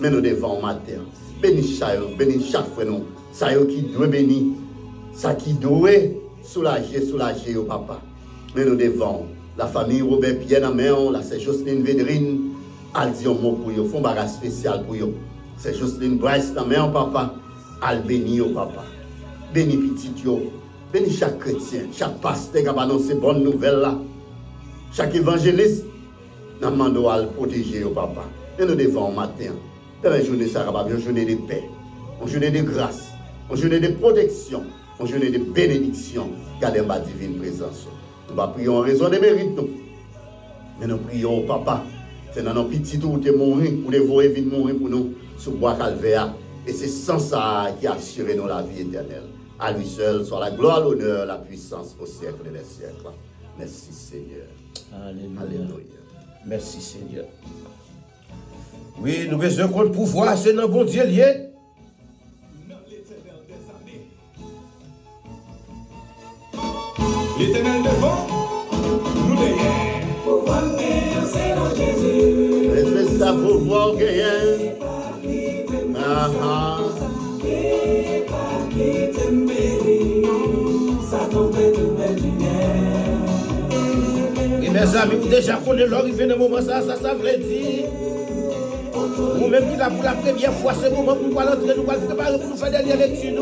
Mais nous devons matin. Bénis chaque frère, ça qui doit bénir, ça qui doit soulager, papa. Mais nous devons, la famille Robert Pierre Naméon, la c'est Jocelyne Védrine, elle dit un mot pour eux, font un bagage spécial pour eux. C'est Jocelyne Bryce Naméon, papa, elle bénit, papa. Bénis petit yo, bénis chaque chrétien, chaque pasteur qui a annoncé bonne nouvelle là. Chaque évangéliste, nous demandons à le protéger, papa. Et nous devons matin. Dans une journée, ça va une journée de paix, une journée de grâce, une journée de protection, une journée de bénédiction. Gardez ma divine présence. Nous ne prions en raison des mérites. Mais nous prions, papa. C'est dans nos petits tours où tu es mort, où tu es mourir pour nous, sous bois calvaire. Et c'est sans ça qui assure nous la vie éternelle. À lui seul soit la gloire, l'honneur, la puissance au siècle des siècles. Merci Seigneur. Alléluia. Merci Seigneur. Oui, nous besoin qu'on pouvoir, c'est dans bon Dieu lié. L'Éternel devant, nous derrière. Pouvoir gagner, c'est dans Jésus. Et c'est ça pouvoir gagner. Et mes amis, vous déjà connaissez l'arrivée de moment ça veut dire. Ou même qui là pour la première fois, c'est le moment pour nous entrer, nous allons préparer pour nous faire des lectures.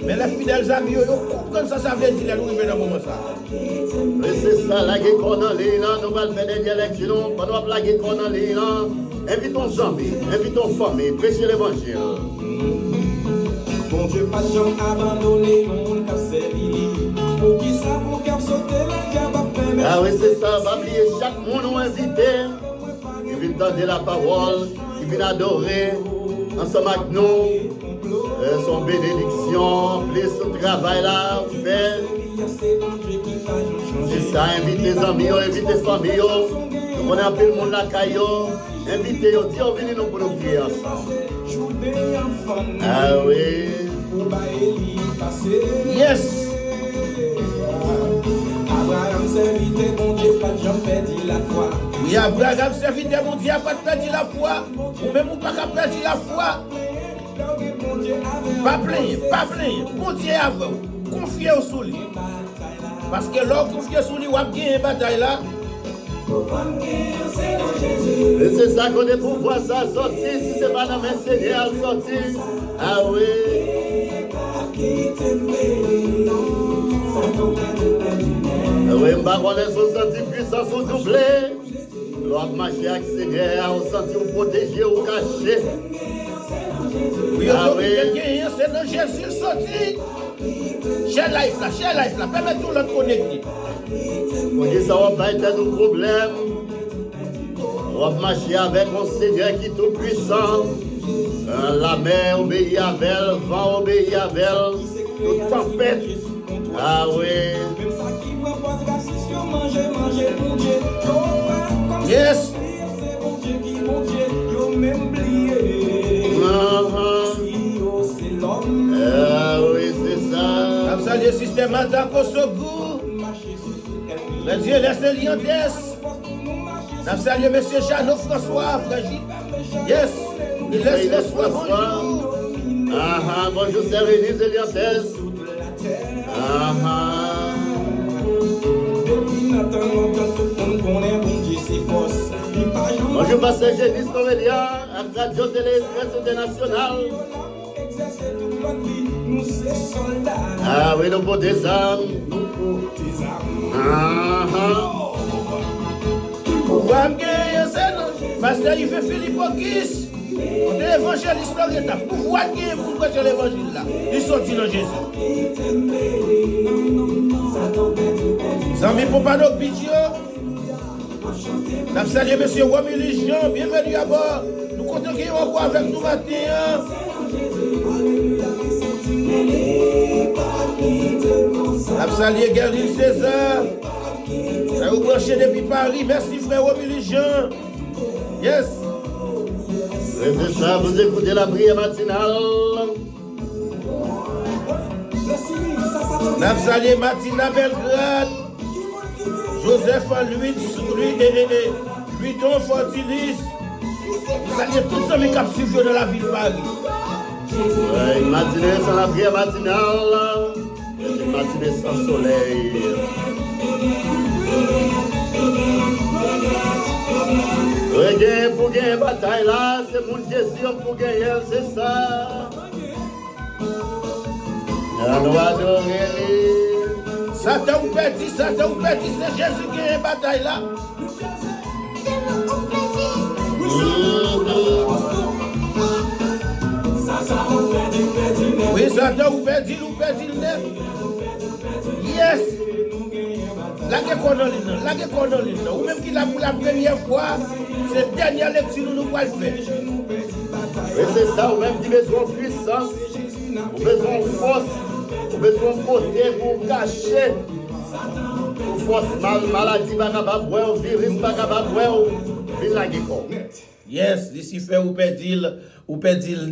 Mais les fidèles amis, ils comprennent ça veut dire, nous arrivons dans le moment ça. Mais c'est ça, la guerre qu'on a là, nous allons faire des lectures, pendant la guerre qu'on a là, invitons amis, invitons famille, prêchez l'évangile. Bon Dieu, pas de gens abandonnés, on a servi. Pour qui ça, pour qu'elle saute la diable après. Ah oui, c'est ça, va oublier chaque monde nous invité. Qui vient entendre la parole, qui vient adorer, ensemble avec nous. Son bénédiction, plus son travail là, fait. C'est ça, invite les amis, invite les familles. Nous connaissons un peu le monde la caillou. Invitez, disons, venez nous pour nous prier ensemble. Ah oui. Yes. Abraham serviteur, bon Dieu, pas de gens perdit la foi. Oui, Abraham serviteur, bon Dieu, pas de perdre la foi. Ou même ou pas qu'à perdre la foi. Pas plein. Bon Dieu avant. Confiez au sous lui. Parce que l'homme confié sous lui, ou a gagné une bataille là. Et c'est ça qu'on est pour voir ça sortir, si c'est pas dans mes Seigneur sortir. Ah oui. Ah oui, on est senti puissance ou doublé. L'homme marché avec Seigneur, on sentit ou protégé ou caché. Oui, c'est dans Jésus sorti. Share life là, permettez-nous de connecter. On dit ça va pas être un problème. On va marcher avec un Seigneur qui est tout puissant. La mer obéit à elle, le vent obéit à elle, toute tempête. Ah oui. Yes. Ah oui, c'est ça. Comme ça, le système attaque au second. Mais Dieu laisse l'Iantès. Nous saluons M. Jeannot François, Fragile. Yes. Il laisse François. Bonjour. Bonjour, c'est Rénise Eliantès. Bonjour, Pasteur Génis Comédien, à Radio Télé Express International. nous c'est soldats. Ah oui, nous pour des âmes. Nous pour tes armes. Ah ah. Pouvoir me gagner, c'est non. Pasteur Yves Philippe Okis. On est évangéliste Loretta. Pouvoir gagner pour prêcher l'évangile là. Ils sont dans Jésus. Zami Popano Pidjo. Nous saluons M. Romilly Jean. Bienvenue à bord. Nous comptons qu'il y ait encore avec nous matin. Nous saluons Gerline César. Ça vous branché depuis Paris. Merci frère Romilly Jean. Yes. C'est ça, vous écoutez la prière matinale. Nous saluons Martina Belgrade. Joseph Louis-Don Fortilis. Nous saluons tous ceux qui suivent dans la ville de Paris. Ouais, une matinée sans la prière matinale. Une matinée sans soleil. Regain pour gagner bataille là, c'est mon Jésus pour gagner, c'est ça. Nous adorons. Satan ou petit, c'est Jésus qui a une bataille là. Oui, Satan ou petit le net. Yes. La guerre ou même qu'il a pour la première fois, c'est la dernière lecture nous pouvons le faire. Oui, c'est ça, ou même qui besoin de puissance, ou besoin de force, ou besoin de côté pour cacher. Ou force maladie, ou virus, ou la guerre. Yes, ici fait ou perdit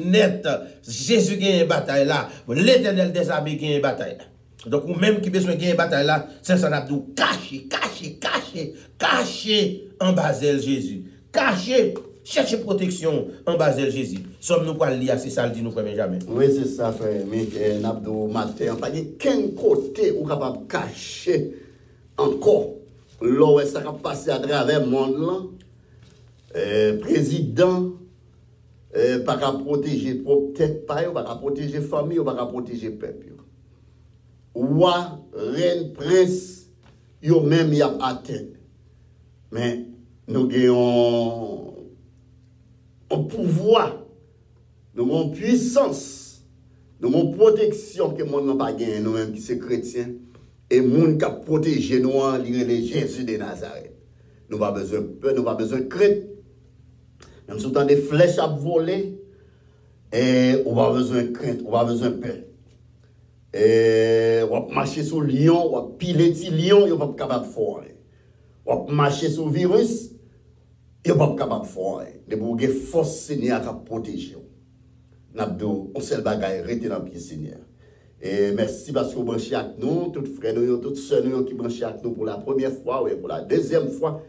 net. Jésus gagne une bataille là. L'Éternel des armées gagne une bataille là. Donc, ou même qui besoin de gagner une bataille là, c'est ça nous cacher en basel Jésus. Cacher, chercher protection en basel Jésus. Sommes-nous pas liés à c'est ça le dit nous frère Benjamin. Oui, c'est ça, frère. Mais Nabdou matin, pas de quel côté ou capable de cacher encore. Là, ça va passer à travers le monde là. Président, pas qu'à protéger propre tête, pas qu'à protéger famille, pas qu'à protéger peuple. Roi, reine, prince, yo même y a atteint. Mais nous avons un pouvoir, nous avons puissance, nous avons protection que nous n'avons pas gagné, nous-mêmes qui sommes chrétiens. Et nous qui protégé nous, les Jésus de Nazareth. Nous n'avons pas besoin de peur, nous n'avons pas besoin de crainte. Même si nous avons des flèches à voler, et on n'a pas besoin de crainte, on n'a pas besoin de peur. On va marcher sur lion, on va piler petit lion, on va pas capable de faire. On va marcher sur virus, on va pas capable de faire. De pour que force Seigneur à protéger. N'abdou, on seul bagaille rester dans pied Seigneur. Et merci parce que vous branchez avec nous, toutes frères nous, toutes sœurs nous qui branchent avec nous pour la première fois ou pour la deuxième fois.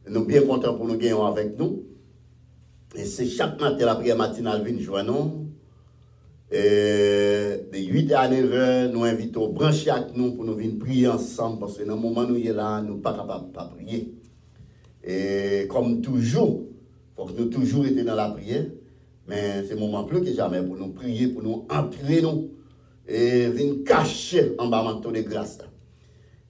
Nous sommes bien contents pour nous gagner avec nous. Et c'est chaque matin la prière matinale vient joindre nous. De 8 à 9 heures, nous invitons brancher avec nous pour nous venir prier ensemble parce que dans le moment où nous sommes là, nous ne sommes pas capables de prier. Et comme toujours, il faut que nous toujours étions dans la prière, mais c'est un moment plus que jamais pour nous prier, pour nous entrer nous et venir cacher en bas manteau de grâce.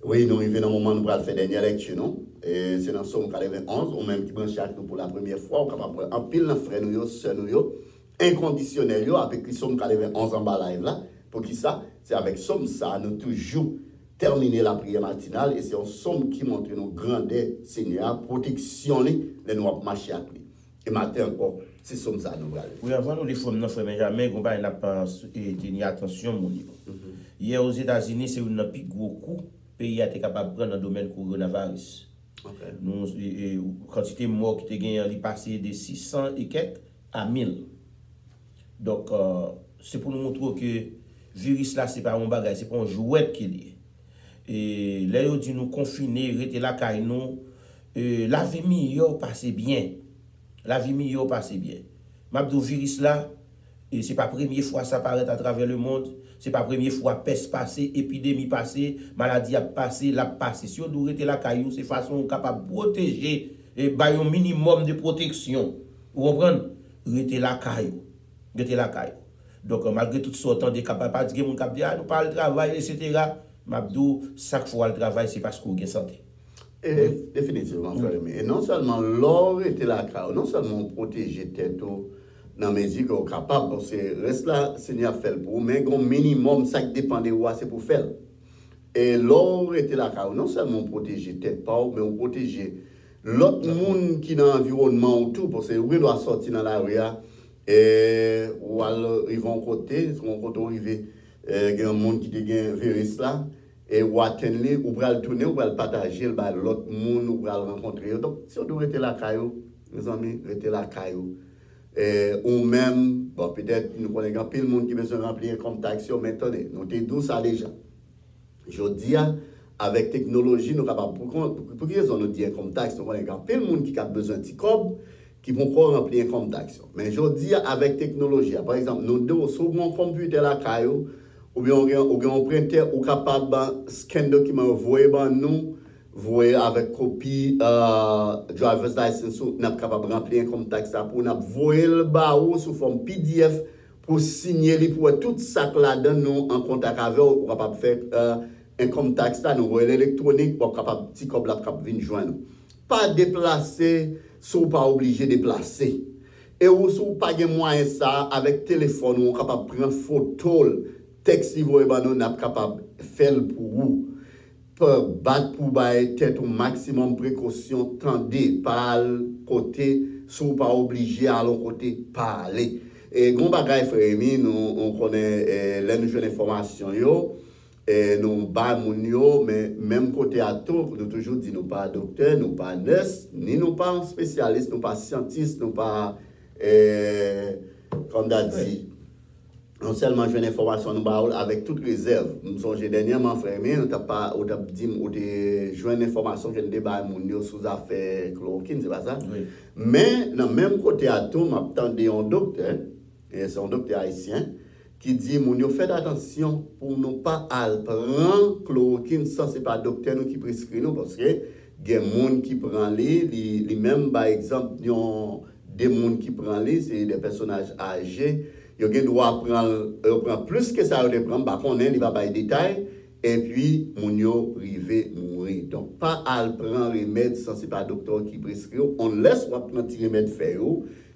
Oui, nous arrivons dans le moment où nous allons faire la dernière lecture, non? Et c'est dans Somme 91, ou même qui branche avec nous pour la première fois, on est capable en pile dans frère nous, sœur nous, inconditionnel, avec qui Somme 91 en bas live là. Pour qui ça? C'est avec Somme ça, nous toujours terminer la prière matinale et c'est un Somme qui montre nos grandeur, Seigneur, protection, les nous avons marché avec lui. Et matin encore, c'est Somme ça nous allons. Oui, avant nous les femmes, nous frère Benjamin, on n'a pas tenu attention mon niveau. Hier aux États-Unis, c'est un plus gros coup. Le pays a été capable de prendre dans le domaine coronavirus. Okay. Nous, quantité de morts qui étaient gagnées, passé de 600 et quelques à 1000. Donc, c'est pour nous montrer que le virus là, ce n'est pas un bagage, ce n'est pas un jouet qu'il est. Et là, ils dit nous confiner, rester là, car nous, la vie meilleure passe bien. La vie meilleure passe bien. Mabdou virus là, et ce n'est pas la première fois que ça apparaît à travers le monde. Ce n'est pas la première fois peste passée, épidémie passée, maladie a passé, la passé. Si on doit rester là, caillou, c'est façon capable de protéger et un minimum de protection. Vous comprenez? Rester là, caillou. Rester là, caillou. Donc, malgré tout ce temps, des capables de dire, nous parlons de travail, etc. Mabdou, chaque fois le travail, c'est parce qu'on a santé. Et définitivement, frère. Et non seulement l'or était là, non seulement protéger tête dans la mesure qu'on est capable, parce que reste là, Seigneur fait pour mais un minimum, ça qui dépend de quoi, c'est pour faire. Et l'or était là, non seulement protéger tête, mais on protéger l'autre monde qui est dans l'environnement autour, parce que oui, doit sortir dans la rue, et ou alors ils vont côté, son côté arrivé, il y a un monde qui a un virus là, et ou atteindre, ou le tourner, ou le partager, l'autre monde, ou le rencontrer. Donc, si on doit rester la caillou, mes amis, rester la caillou. Ou même, bon, peut-être, nous connaissons plus le monde qui veut se remplir comme taxe, mais attendez, nous sommes tous ça déjà. Je dis, avec technologie, nous sommes capables, pour qu'ils nous disent comme taxe, nous connaissons plus le monde qui a besoin de cob, qui vont encore remplir comme taxe. Mais je dis, avec technologie, par exemple, nous deux, sur mon computer la caillou, ou bien on printer ou capable de scanner document envoyer nous voyez avec copie driver's license nous capable de remplir comme taxe pour nous voyer le barreau sous forme PDF pour signer pour tout ça là dedans nous en contact avec ou capable faire un comme taxe là nous voyer l'électronique pour capable petit comme là capable venir joindre pas déplacer sont pas obligé de déplacer et ou sous pas de moyen ça avec téléphone on capable prendre photo texte si vous êtes capable de faire pour vous, pour battre pour bailler tête au maximum précaution, tendez par côté, si pas obligé à l'autre côté parler. Et grand bagay frère, nous on connaît les nouvelles informations yo, et nous ba moun yo, mais même côté à tout, nous toujours dit nous pas docteur, nous pas nurse, ni nous pas spécialiste, nous pas scientiste, nous pas comme on dit. Non seulement j'ai une information avec toute réserve. Nous sommes dernièrement frère, mais on t'a pas dit ou de joindre une information que débat mondial sous affaire chloroquine, c'est pas ça. Oui. Mais dans le même côté à tout, m'attendais un docteur, et c'est un docteur haïtien qui dit mondial faites attention pour ne pas prendre chloroquine sans c'est pas docteur nous qui prescrit nous parce que il y a des gens qui prennent les même par exemple des gens qui prennent c'est des personnages âgés. Il y a droit prendre plus que ça, il prend, bah, qu'on il va pas des détails, et puis, mon yo rivé mourir. Donc, pas à prendre remède sans c'est pas docteur qui prescrit, on laisse prendre petit remède faire.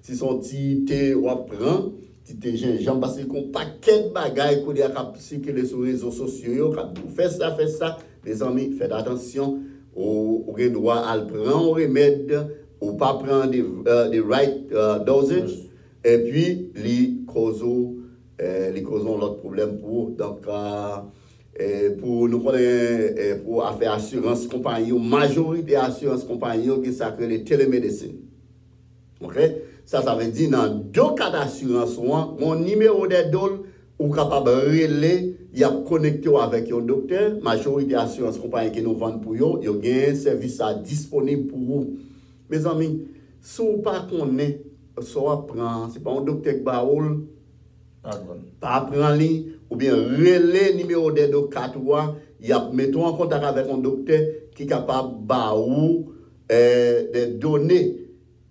Si son petit thé, on prend, petit thé gingembre, parce qu'on paquet de bagailles qu'on a circulé sur les réseaux sociaux, quand vous faites ça, les amis, faites attention, au droit à prendre remède, ou pas prendre des right dosage. Et puis, les causons l'autre problème pour, donc, pour nous pour faire assurance compagnie, majorité assurance compagnie, qui s'appelle les télémédecine. Ok? Ça veut dire, dans deux cas d'assurance, mon numéro de dol, ou capable de relayer, il y a connecté avec un docteur, majorité assurance compagnie qui nous vend pour eux, il y a un service disponible pour vous. Mes amis, si vous ne connaissez pas, soit prend, c'est pas un docteur qui baoul, pas prendre lui, ou bien relais numéro de 4 il y a mettons en contact avec un docteur qui est capable de baoul des données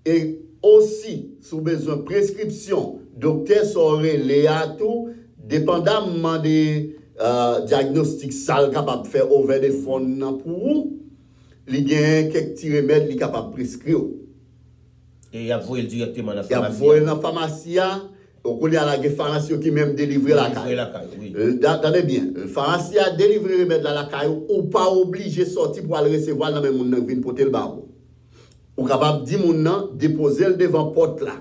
et aussi sous besoin de prescription, docteur soit relais à tout, dépendamment des diagnostics sales capable de faire over the phone pour vous, il y a quelques petits remèdes qui capable de prescrire. Et il a volé directement dans la pharmacie. Il a volé dans la pharmacie. Il y a la pharmacie qui même délivré la caille. Attendez bien. La pharmacie a délivré le remède dans la caille ou pas obligé de sortir pour aller recevoir dans le monde qui vient porter le barreau. Ou capable de dire mon déposer le devant porte là.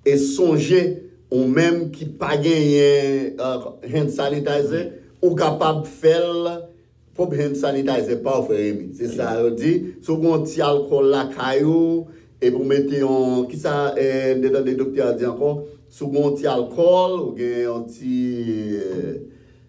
Et songer ou même qui pas gagné hand sanitizer ou capable de faire pour hand sanitizer pas frère. C'est ça on dit. Si on petit alcool la caillou et pour mettre en qui ça dedans les docteurs dit encore sous un petit alcool ou un petit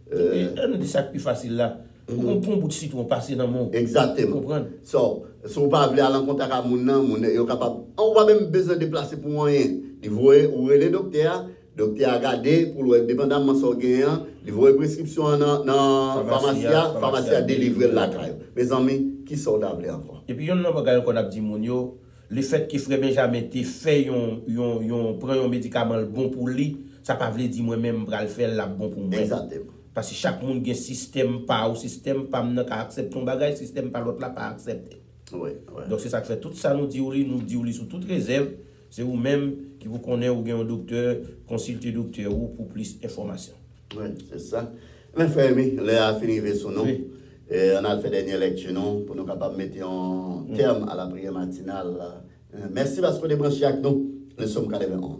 on dit ça plus facile là on prend un bout de citron passer dans mon exactement comprendre so si on pas aller en contact avec mon est capable on va même besoin de déplacer pour rien il voit ou les docteur a regardé pour le dépendamment son gagnant il voit prescription dans pharmacie a délivrer la caille mes amis qui sont d'appeler encore et puis il y a un bagage qu'on a dit monio le fait qu'il ferait Benjamin te fait prend un médicament bon pour lui, ça pas veut dire moi-même pour le faire là bon pour moi. Exactement. Parce que chaque monde a un système pas ou système pas qui accepte ton bagage, système pas l'autre là pas accepter. Oui. Donc c'est ça que fait tout ça nous dit sous toute réserve, c'est vous-même qui vous connaissez ou bien un docteur, consultez docteur ou pour plus d'informations. Oui, c'est ça. Mais frère, là a fini avec son nom. Oui. Et on a fait dernière lecture non pour nous capables de mettre en terme à la prière matinale. Merci parce que vous êtes branchés avec nous. Le Somme 91.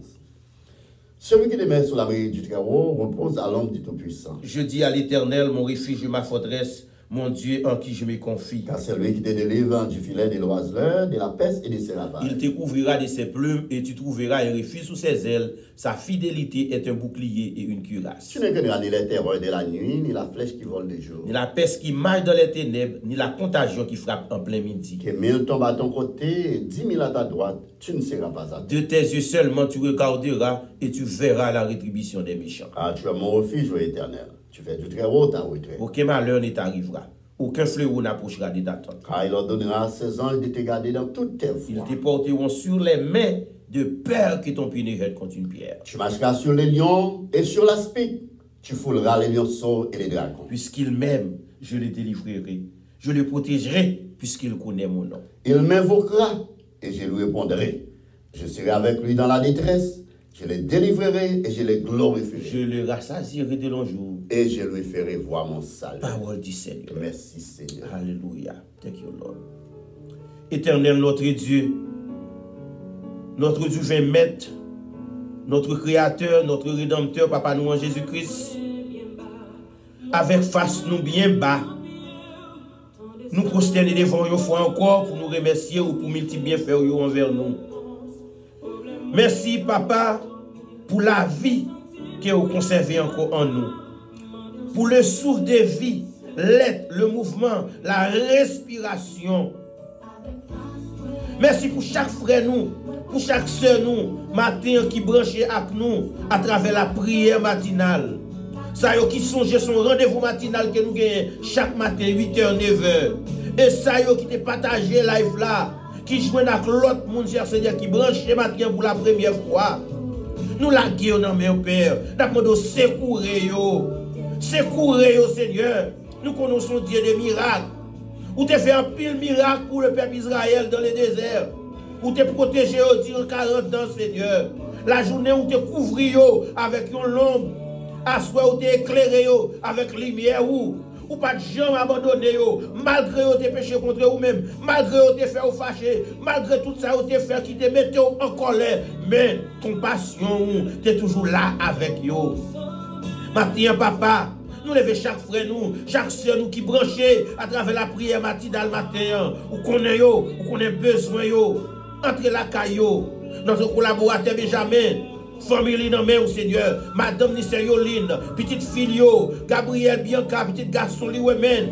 Celui qui demeure sur l'abri du Très-Haut repose à l'ombre du Tout-Puissant. Je dis à l'Éternel, mon refuge et ma forteresse, mon Dieu en qui je me confie. Car c'est lui qui te délivre du filet de l'oiseleur, de la peste et de ses ravages. Il te couvrira de ses plumes et tu trouveras un refuge sous ses ailes. Sa fidélité est un bouclier et une cuirasse. Tu ne connaîtras ni les terreurs de la nuit, ni la flèche qui vole de jour. Ni la peste qui marche dans les ténèbres, ni la contagion qui frappe en plein midi. Que 1000 tombent à ton côté et 10 000 à ta droite, tu ne seras pas à terre. De tes yeux seulement tu regarderas et tu verras la rétribution des méchants. Ah, tu es mon refuge, ô Éternel. Tu fais du Très-Haut ta retraite. Aucun malheur ne t'arrivera. Aucun fléau n'approchera de ta tente. Car il ordonnera à ses anges de te garder dans toutes tes Ils voies. te porteront sur les mains de peur que ton pied ne heurte contre une pierre. Tu marcheras sur les lions et sur l'aspic. Tu fouleras les lionceaux et les dragons. Puisqu'il m'aime, je le délivrerai. Je le protégerai puisqu'il connaît mon nom. Il m'invoquera et je lui répondrai. Je serai avec lui dans la détresse. Je le délivrerai et je le glorifierai. Je le rassasierai de longs jours. Et je lui ferai voir mon salut. Parole du Seigneur. Merci Seigneur. Alléluia. Thank you, Lord. Éternel, notre Dieu, notre divin maître, notre Créateur, notre Rédempteur, Papa nous en Jésus-Christ, avec face nous bien bas, nous prosterner devant une fois encore pour nous remercier ou pour multiplier bienfaits envers nous. Merci, Papa, pour la vie que vous conservez encore en nous. Pour le souffle de vie, l'être, le mouvement, la respiration. Merci pour chaque frère nous, pour chaque soeur nous, matin qui branchait avec nous à travers la prière matinale. Ça y est qui songe son rendez-vous matinal que nous gagnons chaque matin 8h, 9h. Et ça y est qui te partagé live là, qui joue avec l'autre monde, Seigneur, qui branche matin pour la première fois. Nous la guérons dans mes pères. Nous demandons secourir yo. Secourir yo, Seigneur. Nous connaissons Dieu des miracles. Ou te fait un pile miracle pour le peuple Israël dans le désert. Ou te protégé durant 40 ans, Seigneur. La journée où te couvri avec une lampe. À soir où te éclairé avec lumière ou pas de gens abandonné malgré tes péchés contre vous-même, malgré tes fait ou fâché, malgré tout ça où te fait qui te mette en colère, mais compassion t'es toujours là avec yo. Maintenant, papa, nous levons chaque frère nous, chaque soeur nous qui branché à travers la prière matinale matin, ou connaît besoin entre la caillou, notre collaborateur Benjamin. Famille dans main au Seigneur, Madame Nisseyoline, petite fille, Gabriel Bianca, petit garçon li Wemen,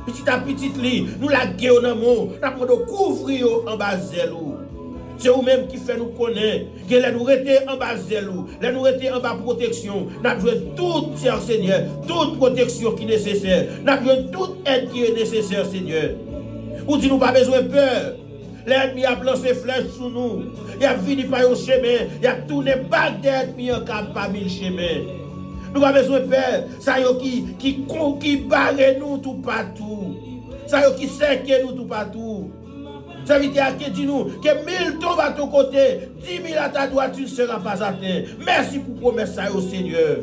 petit à petit li, nous la guérons dans mon, nous couvrir en bas zèlou. C'est vous-même qui fait nous connaître, que les nous rester en bas zèlou, les nous rester en bas protection, nous avons toute, cher Seigneur, toute protection qui est nécessaire, nous avons toute aide qui est nécessaire, Seigneur. Ou dit nous pas besoin de peur. L'ennemi a lancé flèches sur nous. Il a fini par un chemin. Il a tourné bague d'ennemi en cap pas mille chemins. Nous avons besoin de peur. Ça y est qui barre nous tout partout. Ça y est qui cerque nous tout partout. Ça veut dire que dis-nous que 1000 tombent à ton côté, 10 000 à ta droite, tu ne seras pas atteint. Merci pour promesse ça au Seigneur.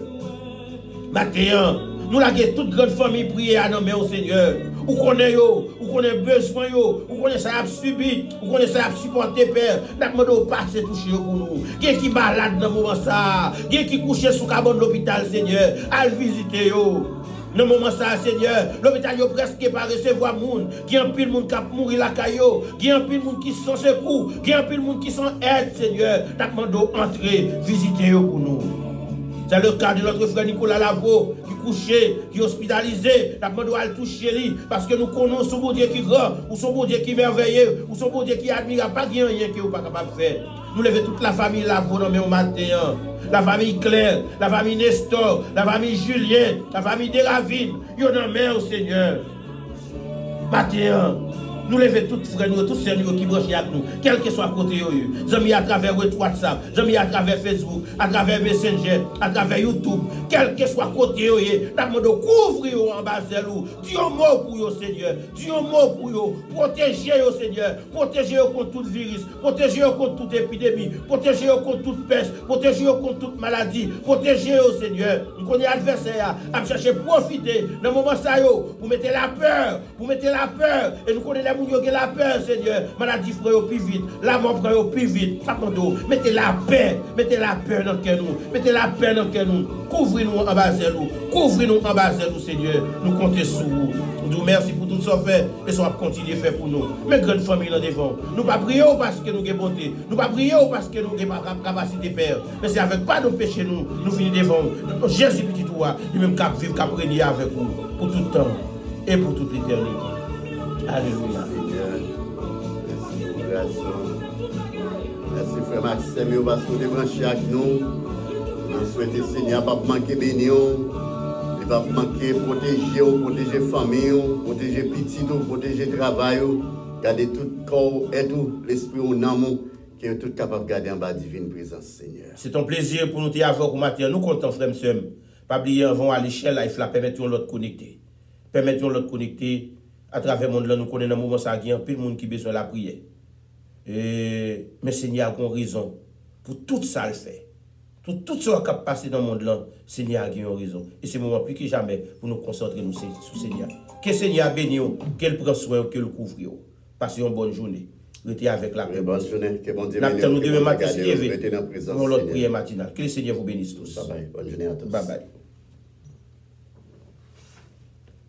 Maintenant, nous avons toute grande famille prier à nommer au Seigneur. Ou connaît besoin ou connaît ça a subi, ou connaît ça a supporté père, n'a demandé passer toucher pour nous. Qui qui malade dans moment ça, qui couché sous cabane de l'hôpital Seigneur, à visiter yo. Dans moment ça Seigneur, l'hôpital yo presque pas recevoir monde, qui en pile monde qui mourir la caillou, qui en pile monde qui sont secours, qui en pile monde qui sont aide Seigneur, n'a demandé entrer visiter yo pour nous. C'est le cas de notre frère Nicolas Lavo, qui couché, qui hospitalisé, n'a demandé à le toucher lui, parce que nous connaissons son bon Dieu qui est grand, ou son bon Dieu qui est merveilleux, ou son bon Dieu qui est admirable, pas rien que vous pas capable de faire. Nous levons toute la famille Lavo dans le matin, la famille Claire, la famille Nestor, la famille Julien, la famille Deravine, ils ont dans au Seigneur. Matin, Nous levons tous frères, nous, tous ceux qui branchent avec nous, quel que soit côté eux. Amis à travers WhatsApp, amis à travers Facebook, à travers Messenger, à travers YouTube, quel que soit côté eux, nous demandons couvrir en bas de nous. Dieu mot pour eux, Seigneur. Dieu mot pour eux. Protégez eux, Seigneur. Protégez eux contre tout virus. Protégez eux contre toute épidémie. Protégez eux contre toute peste. Protégez eux contre toute maladie. Protégez eux, Seigneur. Nous connaissons l'adversaire à chercher profiter dans le moment ça pour mettre la peur. Pour mettre la peur. Et nous connaissons les gens qui ont la peur, Seigneur. Maladie frère au plus vite. La mort frère au plus vite. Mettez la paix. Mettez la peur dans le cœur nous. Mettez la paix dans le cœur nous. Couvrez-nous en bas de nous. Couvrez-nous en bas de nous, Seigneur. Nous comptons sur vous. Nous vous merci pour tout ce qu'on fait. Et ça va continuer à faire pour nous. Mais grande famille dans devant. Nous ne pas prier parce que nous avons bonté. Nous ne pas prier parce que nous avons capacité de faire. Mais c'est avec pas de péché nous. Nous finissons devant. Jésus petit toi. Lui-même cap vivre, cap régner avec vous. Pour tout le temps. Et pour toute l'éternité. Alléluia. Merci frère Maxime, parce que vous êtes branché avec nous. Nous souhaitons Seigneur pas manquer béni, il va manquer protéger famille, protéger petit, protéger travail, garder tout corps et tout l'esprit au nom qui est tout capable de garder en bas divine présence Seigneur. C'est un plaisir pour nous te avoir au matin. Nous comptons frère monsieur. Pas oublier avant à l'échelle il faut permettre l'autre connecter. Permettons l'autre connecter à travers le monde là nous connaissons dans moment ça il y a plus de monde qui besoin de la prière. Mais Seigneur a une raison pour tout ça le fait. Pour tout ce qui a passé dans le monde là, Seigneur a une raison. Et c'est le moment plus que jamais pour nous concentrer sur Seigneur. Que Seigneur bénisse, qu'elle prenne soin, qu'elle couvre. Passez une bonne journée. Restez avec la paix. Bonne journée. Que bon Dieu nous demain matin, dans pour notre prière matinale. Que le Seigneur vous bénisse tous. Bye bye. Bonne journée à tous. Bye bye.